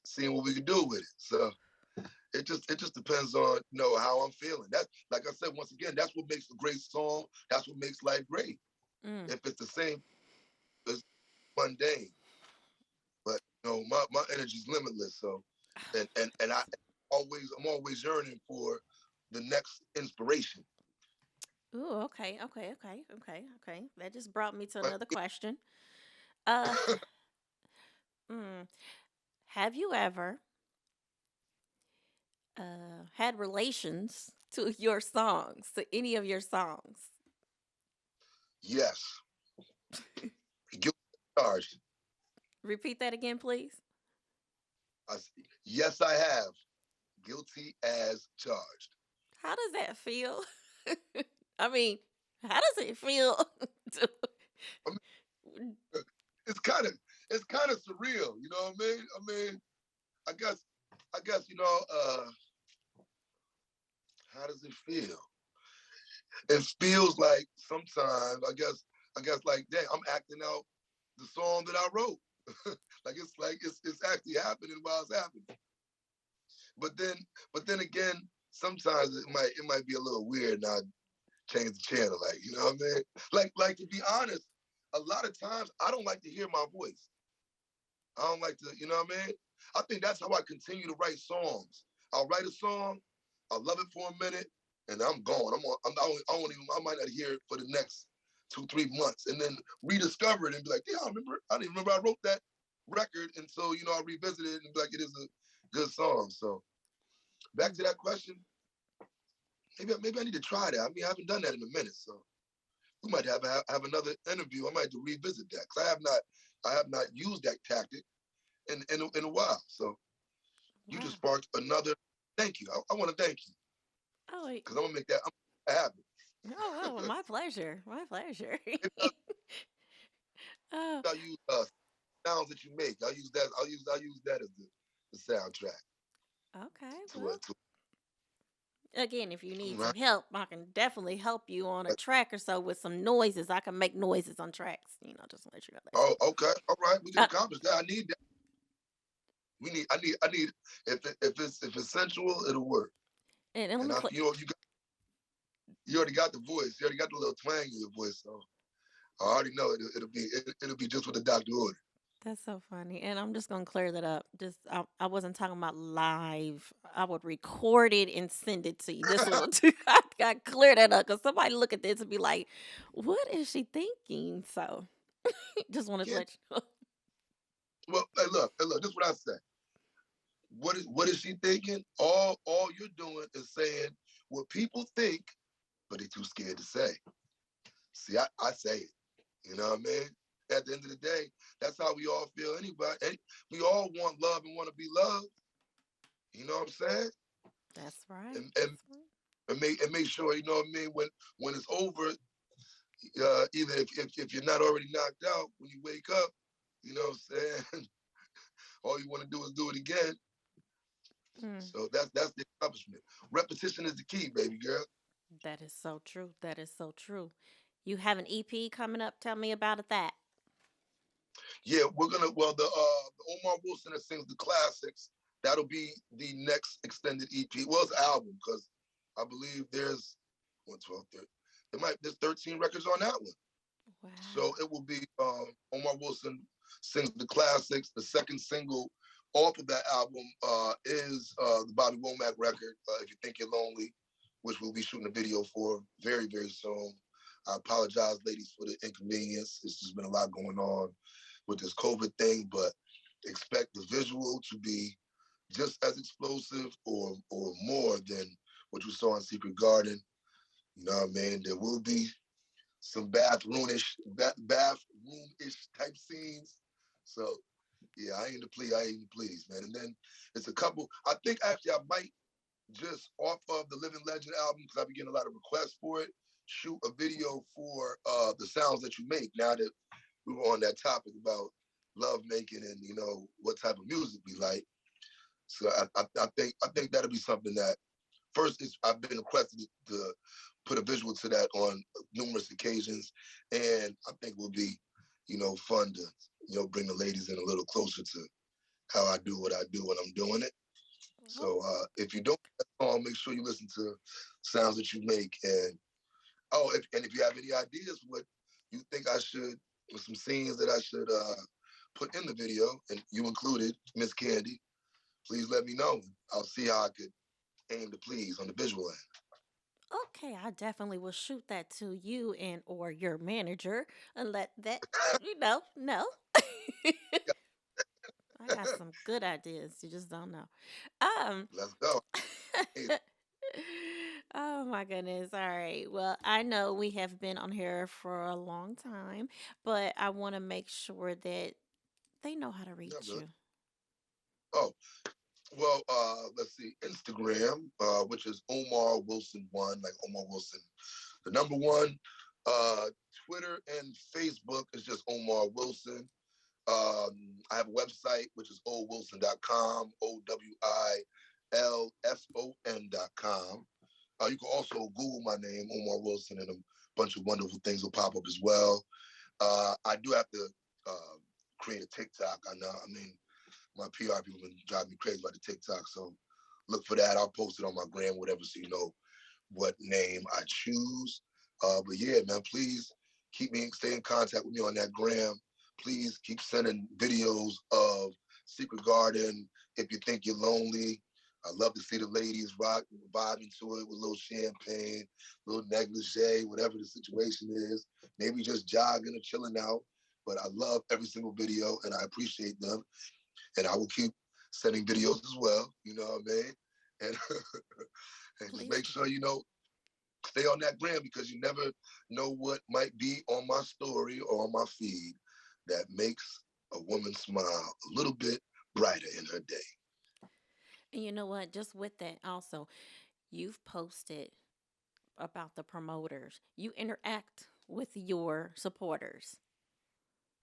seeing what we can do with it. So it just depends on how I'm feeling. That's like I said once again. That's what makes a great song. That's what makes life great. Mm. If it's the same, it's mundane. But my energy's limitless. So and I'm always yearning for the next inspiration. Ooh, okay, okay, okay, okay, okay. That just brought me to Like, another question. Uh, mm, have you ever had relations to your songs, to any of your songs? yes, guilty as charged. Repeat that again, please. I, yes, I have guilty as charged. How does that feel? I mean, how does it feel? to- I mean, it's kind of it's kind of surreal. You know what I mean? I guess I guess how does it feel? It feels like sometimes I guess like dang, I'm acting out the song that I wrote. Like it's actually happening while it's happening. But then but then again, sometimes it might be a little weird and I change the channel, like what I mean? Like to be honest, a lot of times I don't like to hear my voice. I don't like to, what I mean? I think that's how I continue to write songs. I'll write a song, I'll love it for a minute, and I'm gone. I might not hear it for the next 2, 3 months, and then rediscover it and be like, yeah, I didn't remember I wrote that record, and so I revisit it and be like, it is a good song. So back Mm, to that question, maybe I need to try that. I mean, I haven't done that in a minute, so we might have another interview. I might have to revisit that because I have not used that tactic in a while. So you just wow. sparked another. Thank you. I want to thank you Oh, wait. because I'm gonna make that happen. Oh, my pleasure. My pleasure. Maybe Oh, I'll use sounds that you make. I'll use that as the soundtrack okay. to Well, again, if you need right. some help, I can definitely help you on a track or so with some noises. I can make noises on tracks, just to let you know that Oh, too. okay, all right. We can Uh, accomplish that. I need that. I need. If it's sensual, it'll work. and let And me clear. you already got the voice. You already got the little twang in your voice. So I already know it'll be just what the doctor ordered. That's so funny. And I'm just gonna clear that up. Just I wasn't talking about live. I would record it and send it to you. Just so I clear that up because somebody look at this and be like, "What is she thinking?" So just wanted to Can't. let you know. Well, hey, look. This is what I say. What is she thinking? All you're doing is saying what people think, but they're too scared to say. See, I say it. You know what I mean? At the end of the day, that's how we all feel. We all want love and want to be loved. You know what I'm saying? That's right. And and That's right. and make sure what I mean when it's over. Either if you're not already knocked out when you wake up, you know what I'm saying. All you want to do is do it again. Mm, So that's the accomplishment. Repetition is the key, baby girl. that is so true. That is so true. You have an EP coming up. Tell me about it. That. Yeah, we're gonna. Well, the Omar Wilson that sings the classics. That'll be the next extended EP. Well, it's an album because I believe there's 1, 12, 13. There's 13 records on that one. So Wow. it will be Omar Wilson sings the classics. The second single off of that album is the Bobby Womack record, If You Think You're Lonely, which we'll be shooting a video for very, very soon. I apologize, ladies, for the inconvenience. It's just been a lot going on with this COVID thing, but expect the visual to be just as explosive or more than what you saw in Secret Garden. You know what I mean? There will be some bathroom-ish type scenes. So yeah, I ain't the please, man. And then it's a couple. I think actually I might just off of the Living Legend album because I've been getting a lot of requests for it. shoot a video for the sounds that you make. Now that we were on that topic about love making and what type of music we like, so I think that'll be something that first is I've been requested to put a visual to that on numerous occasions, and I think will be fun to bring the ladies in a little closer to how I do what I do when I'm doing it. Oh, So if you don't know that song, make sure you listen to sounds that you make. And if you have any ideas what you think I should, or some scenes that I should put in the video, and you included Miss Candy, please let me know. I'll see how I could aim to please on the visual end. okay, I definitely will shoot that to you and or your manager and let that know. I got some good ideas. You just don't know. Um Let's go. Hey, Oh my goodness. All right. Well, I know we have been on here for a long time, but I want to make sure that they know how to not reach really. you. Oh, well, let's see. Instagram, which is Omar Wilson one, like Omar Wilson, the number one. Uh, Twitter and Facebook is just Omar Wilson. I have a website which is owilson.com, OWILSON.com. You can also Google my name, Omar Wilson, and a bunch of wonderful things will pop up as well. I do have to uh, create a TikTok. I know. I mean, my PR people been driving me crazy about the TikTok. So look for that. I'll post it on my gram, whatever, so you know what name I choose. But yeah, man, please stay in contact with me on that gram. Please keep sending videos of Secret Garden. If you think you're lonely, I love to see the ladies vibing to it with a little champagne, a little negligee, whatever the situation is. Maybe just jogging or chilling out. But I love every single video and I appreciate them. And I will keep sending videos as well. You know what I mean? And and just Please make do. sure stay on that gram because you never know what might be on my story or on my feed that makes a woman smile a little bit brighter in her day. And you know what? Just with that, also, you've posted about the promoters. You interact with your supporters.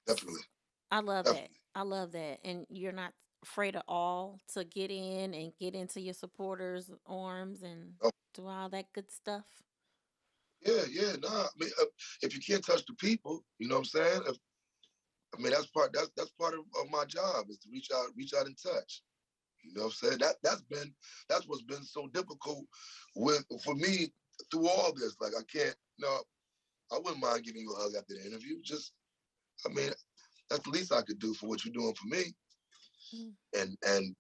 S- Definitely, I love that. definitely. I love that. And you're not afraid at all to get in and get into your supporters' arms and Oh, do all that good stuff. yeah, yeah. Nah, I mean, if you can't touch the people, you know what I'm saying? I mean, that's part of my job is to reach out and touch. You know what I'm saying? That's what's been so difficult with for me through all this. Like I can't, I wouldn't mind giving you a hug after the interview. Just, I mean, that's the least I could do for what you're doing for me. Mm. And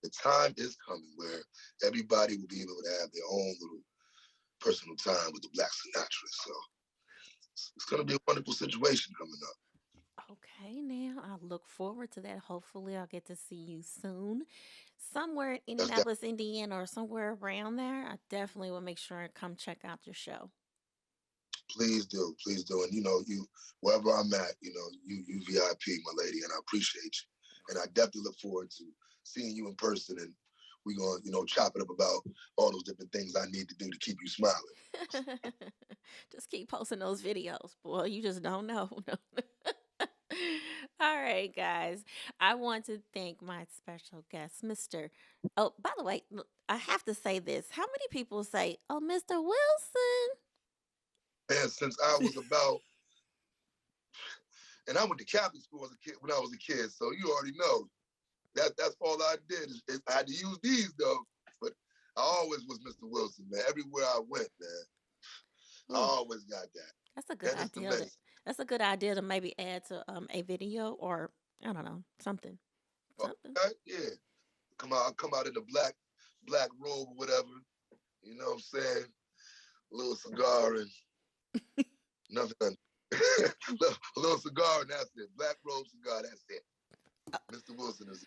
the time is coming where everybody will be able to have their own little personal time with the Black Sinatra. So it's gonna be a wonderful situation coming up. Okay, now I look forward to that. Hopefully, I'll get to see you soon. Somewhere in That's that. Indianapolis, Indiana, or somewhere around there. I definitely will make sure and come check out your show. Please do, and you wherever I'm at, you VIP, my lady, and I appreciate you, and I definitely look forward to seeing you in person, and we're gonna chop it up about all those different things I need to do to keep you smiling. Just keep posting those videos, boy. You just don't know. All right, guys. I want to thank my special guest, Mr. Oh, by the way, I have to say this. How many people say, "Oh, Mr. And since I was about, and I went to Catholic school as a kid when I was a kid, so you already know that's all I did. Is I had to use these though, but I always was Mr. Wilson, man. Everywhere I went, man, I Wilson?" always got that, That's a good and it's idea. amazing. That's a good idea to maybe add to a video or I don't know something, something. Okay, yeah. Come out in the black robe or whatever. You know what I'm saying? A little cigar and nothing. A little cigar and that's it. Black robe cigar, that's it. Mr. Wilson is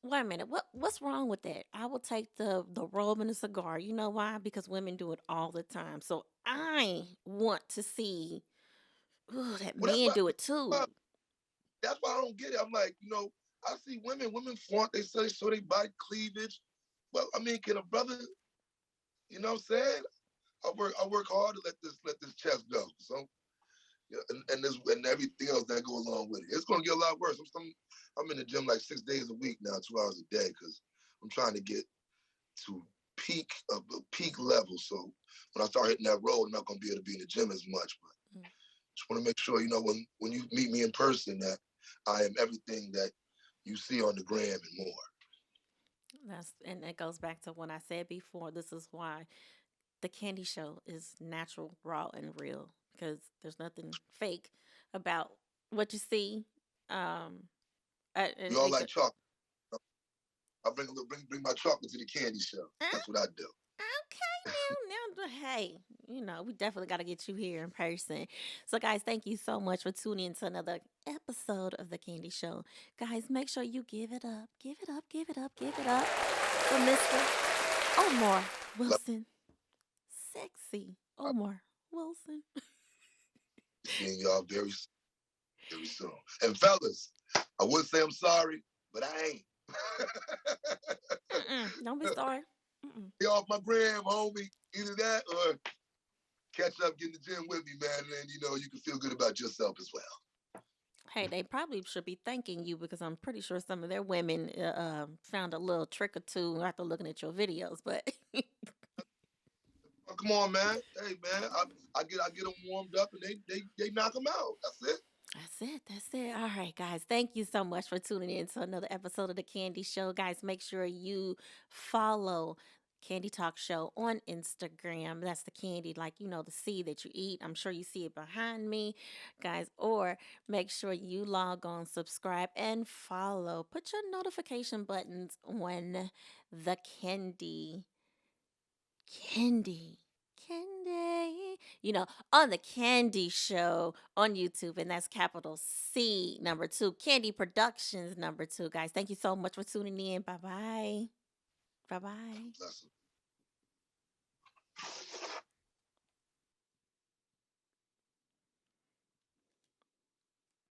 Wait a minute. What's wrong with that? I will take the robe and the cigar. You know why? Because women do it all the time. So I want to see that well. men do it Why, too. that's why I don't get it. I'm like, I see women flaunt. They say show their body cleavage. Well, I mean, can a brother, you know what I'm saying? I work hard to let this chest go. So yeah, and everything else that go along with it. It's gonna get a lot worse. I'm in the gym like 6 days a week now, 2 hours a day, because I'm trying to get to peak level. So when I start hitting that road, I'm not gonna be able to be in the gym as much. But Mm. just want to make sure, when you meet me in person, that I am everything that you see on the gram and more. And it goes back to what I said before. This is why the candy show is natural, raw, and real because there's nothing fake about what you see. Um, We and all it, like chocolate. I bring my chocolate to the candy show. uh, That's what I do. okay, now, hey, we definitely got to get you here in person. So, guys, thank you so much for tuning in to another episode of the Candy Show. Guys, make sure you give it up, give it up, give it up, give it up for Mr. Omar Love Wilson. Sexy Omar Wilson. seeing y'all very soon. And fellas, I would say I'm sorry, but I ain't. Don't be sorry. Mm-mm. Get off my gram, homie. Either that or catch up, get in the gym with me, man. And then you can feel good about yourself as well. Hey, they probably should be thanking you because I'm pretty sure some of their women found a little trick or two after looking at your videos. But Oh, come on, man. Hey, man. I get them warmed up and they knock them out. That's it. that's it. That's it. All right, guys. Thank you so much for tuning in to another episode of the Candy Show. Guys, make sure you follow Candy Talk Show on Instagram. That's the candy, like, the seed that you eat. I'm sure you see it behind me, guys. Or make sure you log on, subscribe, and follow. Put your notification buttons on the candy, on the Candy Show on YouTube, and that's capital C number two, Candy Productions number two. Guys, thank you so much for tuning in. Bye bye. Bye bye. Bless 'em.